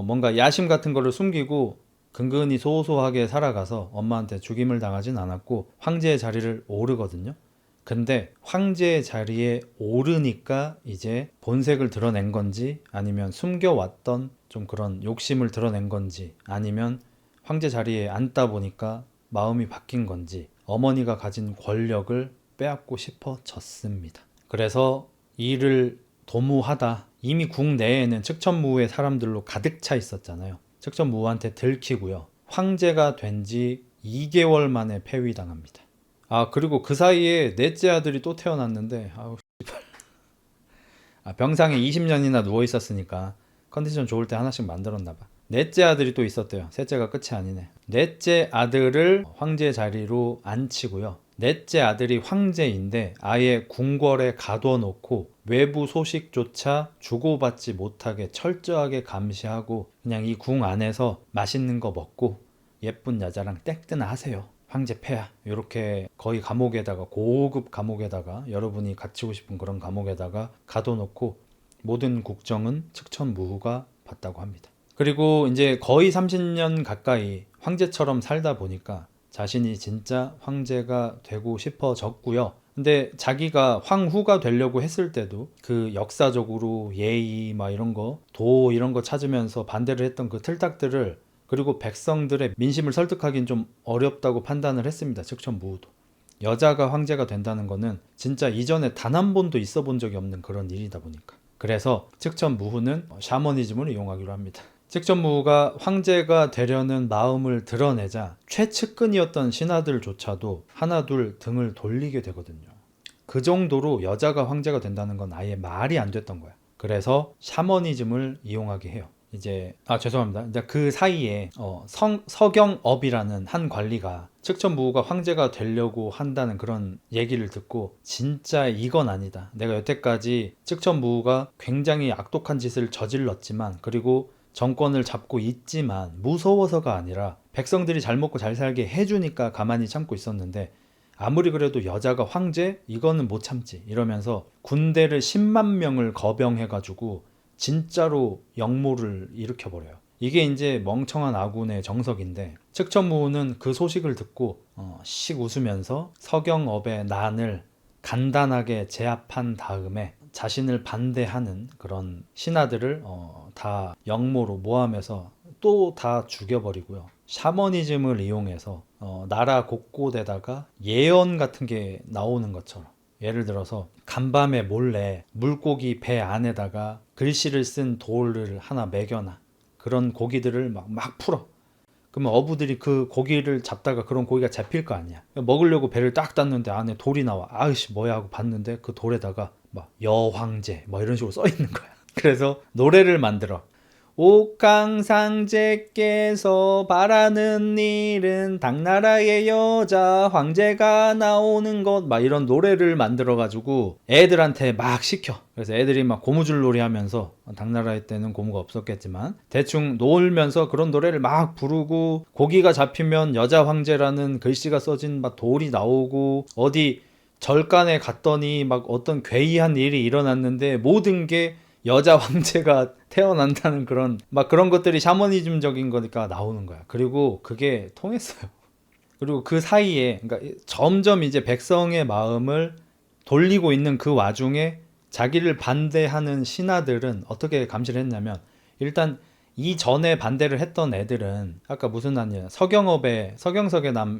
뭔가 야심 같은 거를 숨기고 근근히 소소하게 살아가서 엄마한테 죽임을 당하진 않았고 황제의 자리를 오르거든요. 근데 황제의 자리에 오르니까 이제 본색을 드러낸 건지, 아니면 숨겨왔던 좀 그런 욕심을 드러낸 건지, 아니면 황제 자리에 앉다 보니까 마음이 바뀐 건지, 어머니가 가진 권력을 빼앗고 싶어졌습니다. 그래서 이를 도모하다, 이미 궁 내에는 측천무후의 사람들로 가득 차 있었잖아요. 측천무후한테 들키고요. 황제가 된 지 2개월 만에 폐위당합니다. 그리고 그 사이에 넷째 아들이 또 태어났는데, 병상에 20년이나 누워 있었으니까 컨디션 좋을 때 하나씩 만들었나 봐. 넷째 아들이 또 있었대요. 셋째가 끝이 아니네. 넷째 아들을 황제 자리로 앉히고요. 넷째 아들이 황제인데 아예 궁궐에 가둬놓고 외부 소식조차 주고받지 못하게 철저하게 감시하고 그냥 이 궁 안에서 맛있는 거 먹고 예쁜 여자랑 땡뜨나 하세요. 황제 폐하. 이렇게 거의 감옥에다가, 고급 감옥에다가, 여러분이 갇히고 싶은 그런 감옥에다가 가둬놓고 모든 국정은 측천무후가 봤다고 합니다. 그리고 이제 거의 30년 가까이 황제처럼 살다 보니까 자신이 진짜 황제가 되고 싶어졌고요. 근데 자기가 황후가 되려고 했을 때도 그 역사적으로 예의 막 이런 거, 도 이런 거 찾으면서 반대를 했던 그 틀딱들을, 그리고 백성들의 민심을 설득하기는 좀 어렵다고 판단을 했습니다. 측천무후도. 여자가 황제가 된다는 거는 진짜 이전에 단 한 번도 있어 본 적이 없는 그런 일이다 보니까. 그래서 측천무후는 샤머니즘을 이용하기로 합니다. 측천무후가 황제가 되려는 마음을 드러내자 최측근이었던 신하들조차도 하나둘 등을 돌리게 되거든요. 그 정도로 여자가 황제가 된다는 건 아예 말이 안 됐던 거야. 그래서 샤머니즘을 이용하게 해요. 이제 죄송합니다. 이제 그 사이에 서경업이라는 한 관리가 측천무후가 황제가 되려고 한다는 그런 얘기를 듣고 진짜 이건 아니다. 내가 여태까지 측천무후가 굉장히 악독한 짓을 저질렀지만, 그리고 정권을 잡고 있지만 무서워서가 아니라 백성들이 잘 먹고 잘 살게 해주니까 가만히 참고 있었는데, 아무리 그래도 여자가 황제? 이거는 못 참지. 이러면서 군대를 10만 명을 거병해가지고 진짜로 역모를 일으켜버려요. 이게 이제 멍청한 아군의 정석인데, 측천무후는 그 소식을 듣고 씩 웃으면서 서경업의 난을 간단하게 제압한 다음에 자신을 반대하는 그런 신하들을 다 역모로 모함해서 또 다 죽여버리고요. 샤머니즘을 이용해서 나라 곳곳에다가 예언 같은 게 나오는 것처럼, 예를 들어서 간밤에 몰래 물고기 배 안에다가 글씨를 쓴 돌을 하나 매겨놔. 그런 고기들을 막 풀어. 그러면 어부들이 그 고기를 잡다가 그런 고기가 잡힐 거 아니야. 먹으려고 배를 딱 땄는데 안에 돌이 나와. 아이씨 뭐야 하고 봤는데 그 돌에다가 막 여황제 뭐 이런 식으로 써 있는 거야. 그래서 노래를 만들어. 옥강상제께서 바라는 일은 당나라의 여자 황제가 나오는 것, 막 이런 노래를 만들어 가지고 애들한테 막 시켜. 그래서 애들이 막 고무줄 놀이 하면서, 당나라의 때는 고무가 없었겠지만 대충 놀면서 그런 노래를 막 부르고, 고기가 잡히면 여자 황제라는 글씨가 써진 막 돌이 나오고, 어디 절간에 갔더니 막 어떤 괴이한 일이 일어났는데 모든 게 여자 황제가 태어난다는 그런 것들이 샤머니즘적인 거니까 나오는 거야. 그리고 그게 통했어요. 그리고 그 사이에, 그러니까 점점 이제 백성의 마음을 돌리고 있는 그 와중에 자기를 반대하는 신하들은 어떻게 감시를 했냐면, 일단 이전에 반대를 했던 애들은 아까 무슨 난이야, 서경석의 난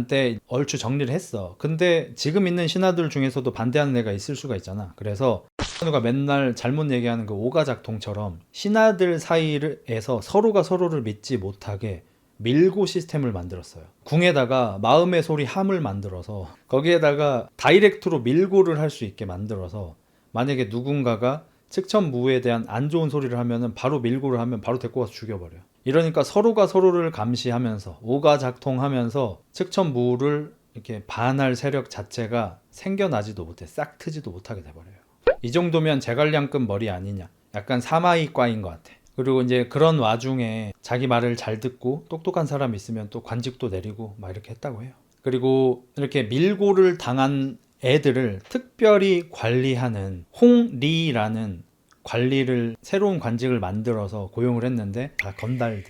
때 얼추 정리를 했어. 근데 지금 있는 신하들 중에서도 반대하는 애가 있을 수가 있잖아. 그래서 누가 맨날 잘못 얘기하는 그 오가작동처럼 신하들 사이에서 서로가 서로를 믿지 못하게 밀고 시스템을 만들었어요. 궁에다가 마음의 소리 함을 만들어서 거기에다가 다이렉트로 밀고를 할 수 있게 만들어서, 만약에 누군가가 측천무후에 대한 안 좋은 소리를 하면은 바로 밀고를 하면 바로 데리고 가서 죽여버려요. 이러니까 서로가 서로를 감시하면서 오가작동하면서 측천무후를 이렇게 반할 세력 자체가 생겨나지도 못해, 싹 트지도 못하게 돼버려요. 이 정도면 제갈량급 머리 아니냐, 약간 사마이과인 것 같아. 그리고 이제 그런 와중에 자기 말을 잘 듣고 똑똑한 사람 있으면 또 관직도 내리고 막 이렇게 했다고 해요. 그리고 이렇게 밀고를 당한 애들을 특별히 관리하는 홍리라는 관리를, 새로운 관직을 만들어서 고용을 했는데 다 건달들.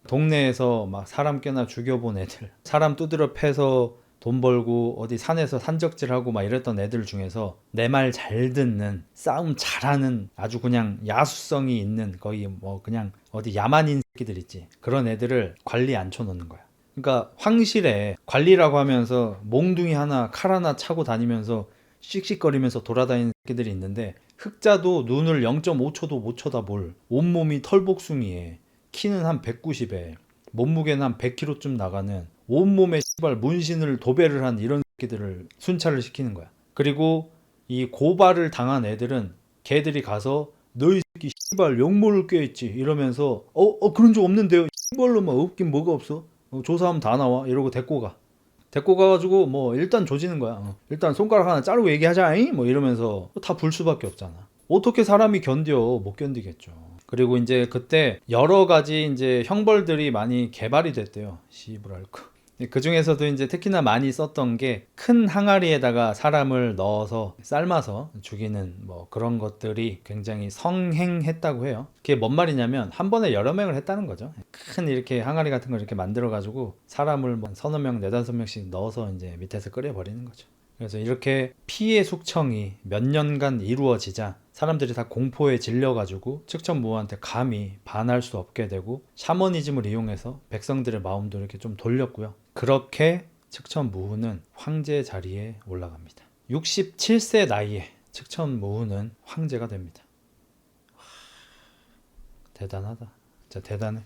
동네에서 막 사람 꽤나 죽여본 애들, 사람 두드려 패서 돈 벌고 어디 산에서 산적질하고 막 이랬던 애들 중에서 내 말 잘 듣는, 싸움 잘하는, 아주 그냥 야수성이 있는, 거의 뭐 그냥 어디 야만인 새끼들 있지, 그런 애들을 관리에 앉혀놓는 거야. 그러니까 황실에 관리라고 하면서 몽둥이 하나 칼 하나 차고 다니면서 씩씩거리면서 돌아다니는 새끼들이 있는데, 흑자도 눈을 0.5초도 못 쳐다볼, 온몸이 털복숭이에, 키는 한 190에 몸무게는 한 100kg쯤 나가는, 온몸에 씨발 문신을 도배를 한 이런 새끼들을 순찰을 시키는 거야. 그리고 이 고발을 당한 애들은 걔들이 가서 너희 새끼 씨발 욕먹을 게 있지 이러면서 그런 적 없는데요 씨발로만, 없긴 뭐가 없어, 조사하면 다 나와 이러고 데리고 가. 데리고 가가지고 뭐 일단 조지는 거야. 일단 손가락 하나 자르고 얘기하자잉 뭐 이러면서 다 불 수밖에 없잖아. 어떻게 사람이 견뎌? 못 견디겠죠. 그리고 이제 그때 여러 가지 이제 형벌들이 많이 개발이 됐대요. 시부랄거. 그 중에서도 이제 특히나 많이 썼던 게 큰 항아리에다가 사람을 넣어서 삶아서 죽이는 뭐 그런 것들이 굉장히 성행했다고 해요. 그게 뭔 말이냐면 한 번에 여러 명을 했다는 거죠. 큰 이렇게 항아리 같은 걸 이렇게 만들어 가지고 사람을 뭐 서너 명, 네다섯 명씩 넣어서 이제 밑에서 끓여 버리는 거죠. 그래서 이렇게 피해 숙청이 몇 년간 이루어지자 사람들이 다 공포에 질려가지고 측천무후한테 감히 반할 수 없게 되고 샤머니즘을 이용해서 백성들의 마음도 이렇게 좀 돌렸고요. 그렇게 측천무후는 황제 자리에 올라갑니다. 67세 나이에 측천무후는 황제가 됩니다. 대단하다. 진짜 대단해.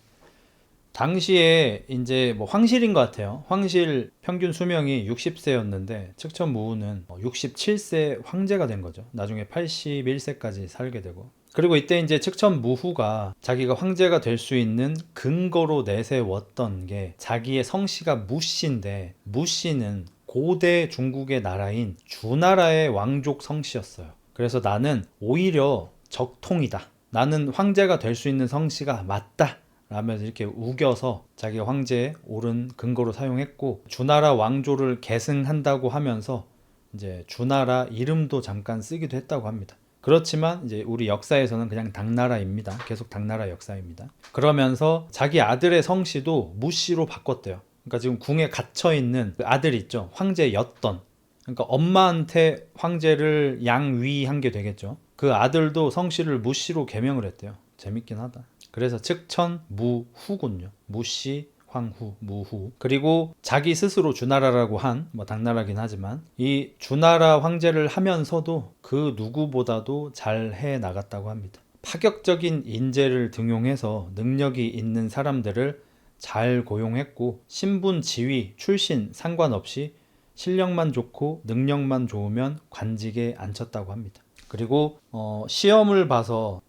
당시에 이제 뭐 황실인 것 같아요. 황실 평균 수명이 60세였는데 측천무후는 67세 황제가 된 거죠. 나중에 81세까지 살게 되고. 그리고 이때 이제 측천무후가 자기가 황제가 될 수 있는 근거로 내세웠던 게 자기의 성씨가 무씨인데, 무씨는 고대 중국의 나라인 주나라의 왕족 성씨였어요. 그래서 나는 오히려 적통이다. 나는 황제가 될 수 있는 성씨가 맞다. 라면서 이렇게 우겨서 자기가 황제에 오른 근거로 사용했고, 주나라 왕조를 계승한다고 하면서 이제 주나라 이름도 잠깐 쓰기도 했다고 합니다. 그렇지만 이제 우리 역사에서는 그냥 당나라입니다. 계속 당나라 역사입니다. 그러면서 자기 아들의 성씨도 무씨로 바꿨대요. 그러니까 지금 궁에 갇혀 있는 그 아들이 있죠. 황제였던. 그러니까 엄마한테 황제를 양위한 게 되겠죠. 그 아들도 성씨를 무씨로 개명을 했대요. 재밌긴 하다. 그래서 측천무후군요. 무씨, 황후, 무후. 그리고 자기 스스로 주나라라고 한, 뭐 당나라긴 하지만 이 주나라 황제를 하면서도 그 누구보다도 잘 해 나갔다고 합니다. 파격적인 인재를 등용해서 능력이 있는 사람들을 잘 고용했고, 신분, 지위, 출신 상관없이 실력만 좋고 능력만 좋으면 관직에 앉혔다고 합니다. 그리고 시험을 봐서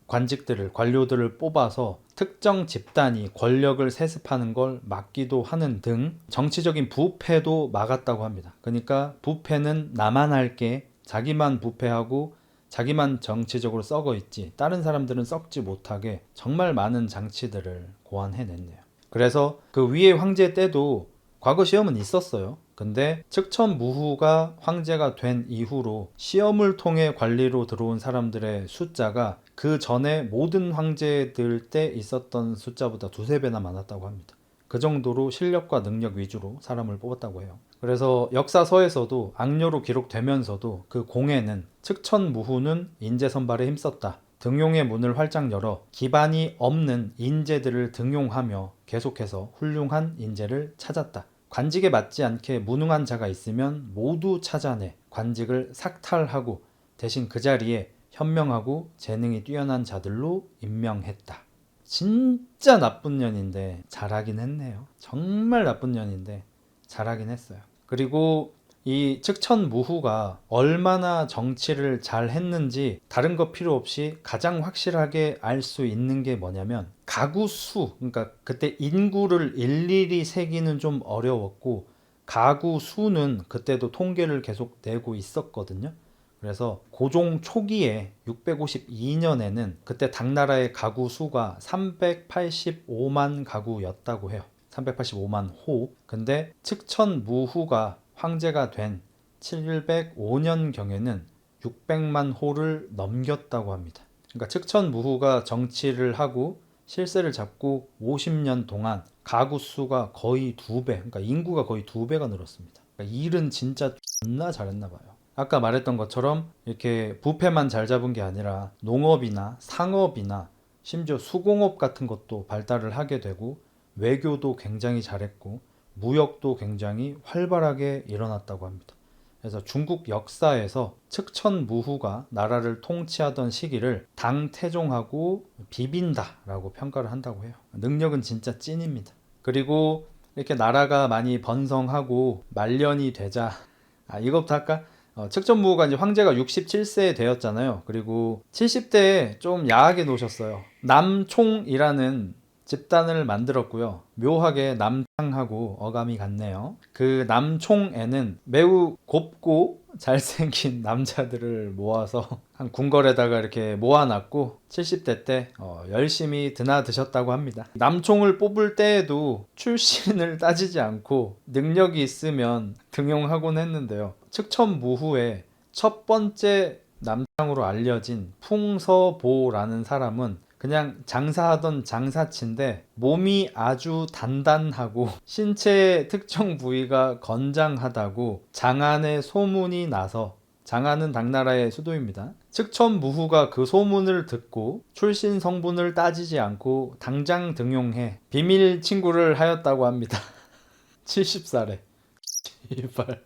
관직들을, 관료들을 뽑아서 특정 집단이 권력을 세습하는 걸 막기도 하는 등 정치적인 부패도 막았다고 합니다. 그러니까 부패는 나만 할게, 자기만 부패하고 자기만 정치적으로 썩어 있지 다른 사람들은 썩지 못하게 정말 많은 장치들을 고안해냈네요. 그래서 그 위에 황제 때도 과거 시험은 있었어요. 근데 측천무후가 황제가 된 이후로 시험을 통해 관리로 들어온 사람들의 숫자가 그 전에 모든 황제들 때 있었던 숫자보다 두세 배나 많았다고 합니다. 그 정도로 실력과 능력 위주로 사람을 뽑았다고 해요. 그래서 역사서에서도 악료로 기록되면서도 그 공에는 측천무후는 인재 선발에 힘썼다. 등용의 문을 활짝 열어 기반이 없는 인재들을 등용하며 계속해서 훌륭한 인재를 찾았다. 관직에 맞지 않게 무능한 자가 있으면 모두 찾아내 관직을 삭탈하고 대신 그 자리에 현명하고 재능이 뛰어난 자들로 임명했다. 진짜 나쁜 년인데 잘하긴 했네요. 정말 나쁜 년인데 잘하긴 했어요. 그리고 이 측천무후가 얼마나 정치를 잘 했는지 다른 거 필요 없이 가장 확실하게 알 수 있는 게 뭐냐면 가구 수, 그러니까 그때 인구를 일일이 세기는 좀 어려웠고 가구 수는 그때도 통계를 계속 내고 있었거든요. 그래서 고종 초기에 652년에는 그때 당나라의 가구 수가 385만 가구였다고 해요. 385만 호. 근데 측천무후가 황제가 된 705년경에는 600만 호를 넘겼다고 합니다. 그러니까 측천무후가 정치를 하고 실세를 잡고 50년 동안 가구 수가 거의 2배, 그러니까 인구가 거의 2배가 늘었습니다. 그러니까 일은 진짜 존나 잘했나 봐요. 아까 말했던 것처럼 이렇게 부패만 잘 잡은 게 아니라 농업이나 상업이나 심지어 수공업 같은 것도 발달을 하게 되고 외교도 굉장히 잘했고 무역도 굉장히 활발하게 일어났다고 합니다. 그래서 중국 역사에서 측천무후가 나라를 통치하던 시기를 당태종하고 비빈다라고 평가를 한다고 해요. 능력은 진짜 찐입니다. 그리고 이렇게 나라가 많이 번성하고 말년이 되자, 이것부터 할까? 측천무후가 이제 황제가 67세 되었잖아요. 그리고 70대에 좀 야하게 노셨어요. 남총이라는 집단을 만들었고요. 묘하게 남창하고 어감이 같네요. 그 남총에는 매우 곱고 잘생긴 남자들을 모아서 한 궁궐에다가 이렇게 모아놨고 70대 때 열심히 드나드셨다고 합니다. 남총을 뽑을 때에도 출신을 따지지 않고 능력이 있으면 등용하곤 했는데요. 측천무후의 첫 번째 남창으로 알려진 풍서보라는 사람은 그냥 장사하던 장사치인데 몸이 아주 단단하고 신체의 특정 부위가 건장하다고 장안의 소문이 나서, 장안은 당나라의 수도입니다. 측천무후가 그 소문을 듣고 출신 성분을 따지지 않고 당장 등용해 비밀 친구를 하였다고 합니다. 70살에. 제발.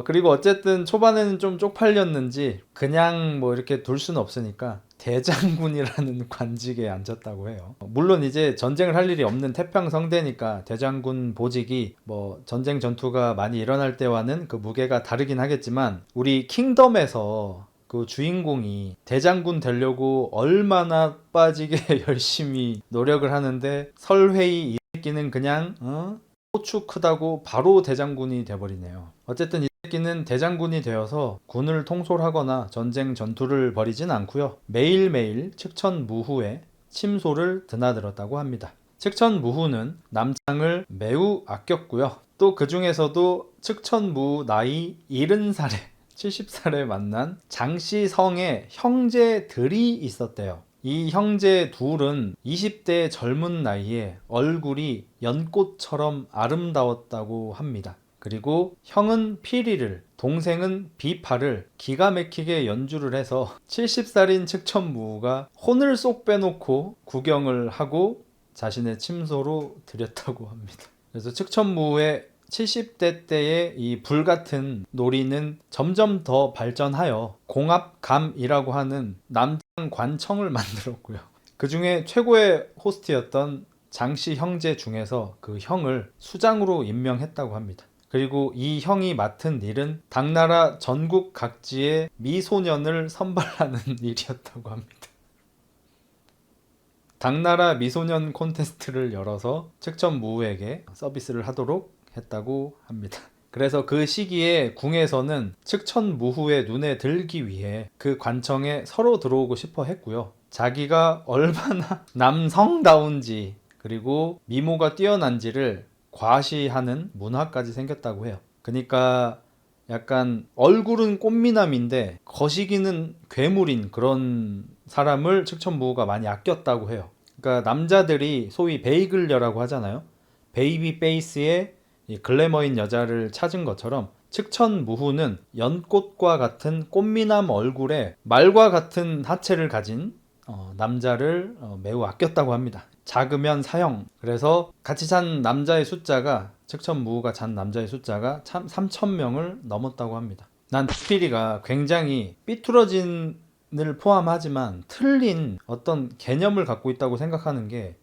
그리고 어쨌든 초반에는 좀 쪽팔렸는지 그냥 뭐 이렇게 둘 수는 없으니까 대장군이라는 관직에 앉았다고 해요. 물론 이제 전쟁을 할 일이 없는 태평성대니까 대장군 보직이 뭐 전쟁 전투가 많이 일어날 때와는 그 무게가 다르긴 하겠지만, 우리 킹덤에서 그 주인공이 대장군 되려고 얼마나 빠지게 열심히 노력을 하는데 설회의 이 새끼는 그냥 고추 크다고 바로 대장군이 돼버리네요. 어쨌든 이 새끼는 대장군이 되어서 군을 통솔하거나 전쟁 전투를 벌이진 않고요. 매일매일 측천무후의 침소를 드나들었다고 합니다. 측천무후는 남창을 매우 아꼈고요. 또 그 중에서도 측천무후 나이 70살에 70살에 만난 장씨성의 형제들이 있었대요. 이 형제 둘은 20대 젊은 나이에 얼굴이 연꽃처럼 아름다웠다고 합니다. 그리고 형은 피리를, 동생은 비파를 기가 막히게 연주를 해서 70살인 측천무후가 혼을 쏙 빼놓고 구경을 하고 자신의 침소로 들였다고 합니다. 그래서 측천무후의 70대 때의 이 불같은 놀이는 점점 더 발전하여 공합감이라고 하는 남장 관청을 만들었고요. 그 중에 최고의 호스트였던 장씨 형제 중에서 그 형을 수장으로 임명했다고 합니다. 그리고 이 형이 맡은 일은 당나라 전국 각지에 미소년을 선발하는 일이었다고 합니다. 당나라 미소년 콘테스트를 열어서 측천무후에게 서비스를 하도록 했다고 합니다. 그래서 그 시기에 궁에서는 측천무후의 눈에 들기 위해 그 관청에 서로 들어오고 싶어 했고요. 자기가 얼마나 남성다운지 그리고 미모가 뛰어난지를 과시하는 문화까지 생겼다고 해요. 그러니까 약간 얼굴은 꽃미남인데 거시기는 괴물인 그런 사람을 측천무후가 많이 아꼈다고 해요. 그러니까 남자들이 소위 베이글녀라고 하잖아요. 베이비 페이스에 이 글래머인 여자를 찾은 것처럼 측천무후는 연꽃과 같은 꽃미남 얼굴에 말과 같은 하체를 가진 남자를 매우 아꼈다고 합니다. 작으면 사형. 그래서 같이 잔 남자의 숫자가, 측천무후가 잔 남자의 숫자가 참 3,000명을 넘었다고 합니다. 난 피리가 굉장히 삐뚤어진을 포함하지만 틀린 어떤 개념을 갖고 있다고 생각하는 게,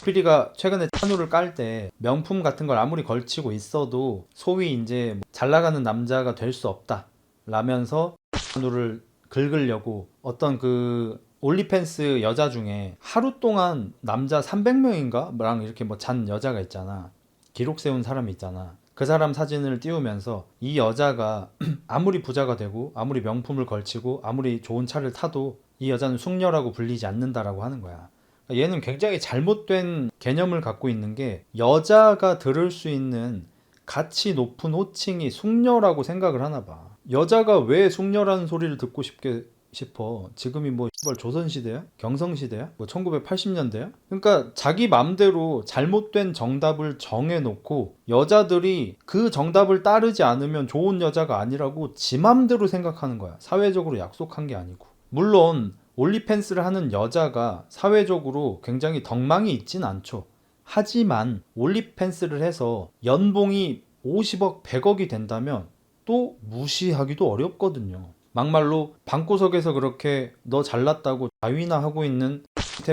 피리가 최근에 찬우를 깔 때 명품 같은 걸 아무리 걸치고 있어도 소위 이제 잘 나가는 남자가 될 수 없다 라면서 찬우를 긁으려고 어떤 그 올리팬스 여자 중에 하루 동안 남자 300명인가? 랑 이렇게 뭐 잔 여자가 있잖아. 기록 세운 사람이 있잖아. 그 사람 사진을 띄우면서 이 여자가 아무리 부자가 되고 아무리 명품을 걸치고 아무리 좋은 차를 타도 이 여자는 숙녀라고 불리지 않는다라고 하는 거야. 얘는 굉장히 잘못된 개념을 갖고 있는 게, 여자가 들을 수 있는 가치 높은 호칭이 숙녀라고 생각을 하나 봐. 여자가 왜 숙녀라는 소리를 듣고 싶어? 지금이 뭐 조선시대야? 경성시대야? 뭐 1980년대야? 그러니까 자기 맘대로 잘못된 정답을 정해놓고 여자들이 그 정답을 따르지 않으면 좋은 여자가 아니라고 지 맘대로 생각하는 거야. 사회적으로 약속한 게 아니고. 물론 올리팬스를 하는 여자가 사회적으로 굉장히 덕망이 있진 않죠. 하지만 올리팬스를 해서 연봉이 50억, 100억이 된다면 또 무시하기도 어렵거든요. 막말로 방구석에서 그렇게 너 잘났다고 자위나하고 있는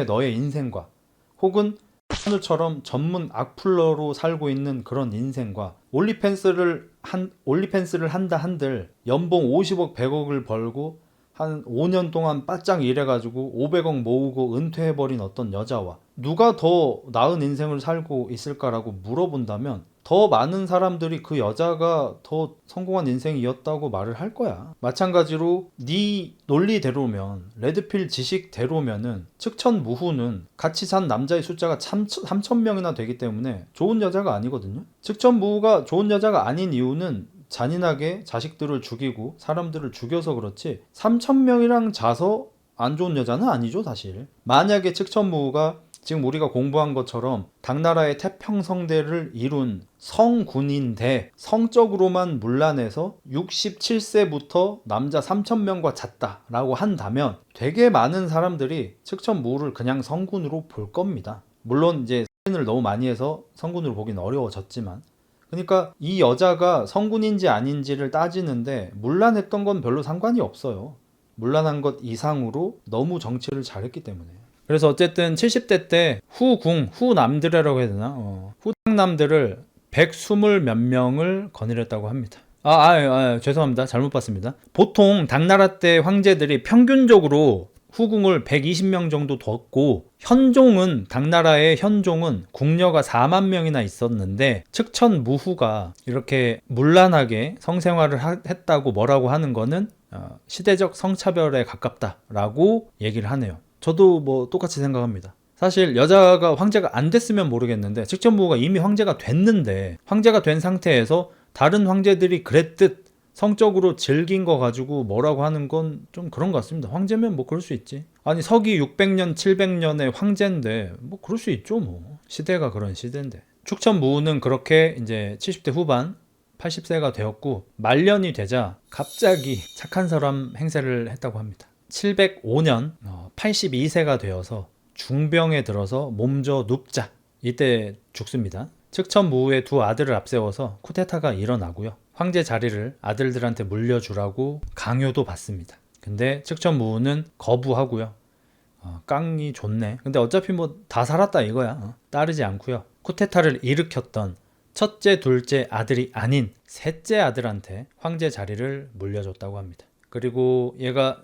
너의 인생과, 혹은 한우처럼 전문 악플러로 살고 있는 그런 인생과, 올리팬스를 한다 한들 연봉 50억, 100억을 벌고 한 5년 동안 바짝 일해가지고 500억 모으고 은퇴해버린 어떤 여자와 누가 더 나은 인생을 살고 있을까라고 물어본다면 더 많은 사람들이 그 여자가 더 성공한 인생이었다고 말을 할 거야. 마찬가지로 네 논리대로면, 레드필 지식대로면은 측천무후는 같이 산 남자의 숫자가 3,000명이나 되기 때문에 좋은 여자가 아니거든요. 측천무후가 좋은 여자가 아닌 이유는 잔인하게 자식들을 죽이고 사람들을 죽여서 그렇지 3,000명이랑 자서 안 좋은 여자는 아니죠, 사실. 만약에 측천무후가 지금 우리가 공부한 것처럼 당나라의 태평성대를 이룬 성군인데 성적으로만 문란해서 67세부터 남자 3,000명과 잤다라고 한다면 되게 많은 사람들이 측천무후를 그냥 성군으로 볼 겁니다. 물론 이제 살인을 너무 많이 해서 성군으로 보긴 어려워졌지만, 그러니까 이 여자가 성군인지 아닌지를 따지는데 문란했던 건 별로 상관이 없어요. 문란한 것 이상으로 너무 정치를 잘했기 때문에. 그래서 어쨌든 70대 때 후궁, 후남들이라고 해야 되나? 후당남들을 120 몇 명을 거느렸다고 합니다. 죄송합니다. 잘못 봤습니다. 보통 당나라 때 황제들이 평균적으로 후궁을 120명 정도 뒀고, 당나라의 현종은 궁녀가 4만 명이나 있었는데 측천무후가 이렇게 문란하게 성생활을 했다고 뭐라고 하는 거는 시대적 성차별에 가깝다라고 얘기를 하네요. 저도 뭐 똑같이 생각합니다. 사실 여자가 황제가 안 됐으면 모르겠는데 측천무후가 이미 황제가 됐는데, 황제가 된 상태에서 다른 황제들이 그랬듯 성적으로 즐긴 거 가지고 뭐라고 하는 건 좀 그런 것 같습니다. 황제면 뭐 그럴 수 있지. 아니 서기 600년 700년의 황제인데 뭐 그럴 수 있죠. 뭐 시대가 그런 시대인데. 측천무후는 그렇게 이제 70대 후반 80세가 되었고, 말년이 되자 갑자기 착한 사람 행세를 했다고 합니다. 705년 82세가 되어서 중병에 들어서 몸져 눕자, 이때 죽습니다. 측천무후의 두 아들을 앞세워서 쿠데타가 일어나고요. 황제 자리를 아들들한테 물려주라고 강요도 받습니다. 근데 측천무후는 거부하고요. 깡이 좋네. 근데 어차피 뭐 다 살았다 이거야. 따르지 않고요. 쿠데타를 일으켰던 첫째, 둘째 아들이 아닌 셋째 아들한테 황제 자리를 물려줬다고 합니다. 그리고 얘가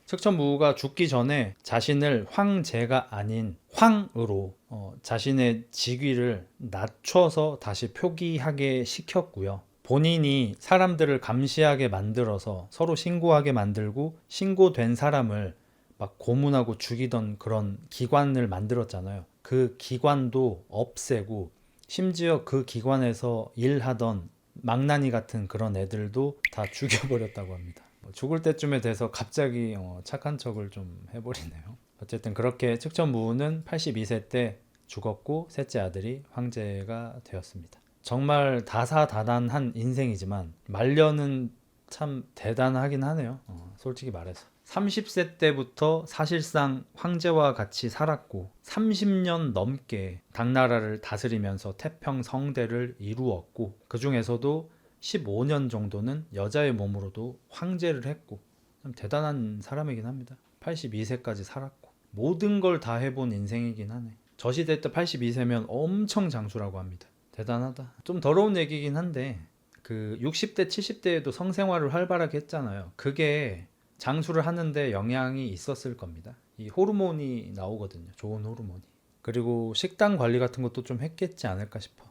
측천무후가 죽기 전에 자신을 황제가 아닌 황으로 자신의 직위를 낮춰서 다시 표기하게 시켰고요. 본인이 사람들을 감시하게 만들어서 서로 신고하게 만들고, 신고된 사람을 막 고문하고 죽이던 그런 기관을 만들었잖아요. 그 기관도 없애고, 심지어 그 기관에서 일하던 망나니 같은 그런 애들도 다 죽여버렸다고 합니다. 죽을 때쯤에 돼서 갑자기 착한 척을 좀 해버리네요. 어쨌든 그렇게 측천무후는 82세 때 죽었고, 셋째 아들이 황제가 되었습니다. 정말 다사다난한 인생이지만 말년은 참 대단하긴 하네요. 솔직히 말해서 30세 때부터 사실상 황제와 같이 살았고 30년 넘게 당나라를 다스리면서 태평성대를 이루었고, 그 중에서도 15년 정도는 여자의 몸으로도 황제를 했고, 참 대단한 사람이긴 합니다. 82세까지 살았고 모든 걸 다 해본 인생이긴 하네. 저 시대 때 82세면 엄청 장수라고 합니다. 대단하다. 좀 더러운 얘기긴 한데, 그 60대 70대에도 성생활을 활발하게 했잖아요. 그게 장수를 하는데 영향이 있었을 겁니다. 이 호르몬이 나오거든요. 좋은 호르몬이. 그리고 식단 관리 같은 것도 좀 했겠지 않을까 싶어.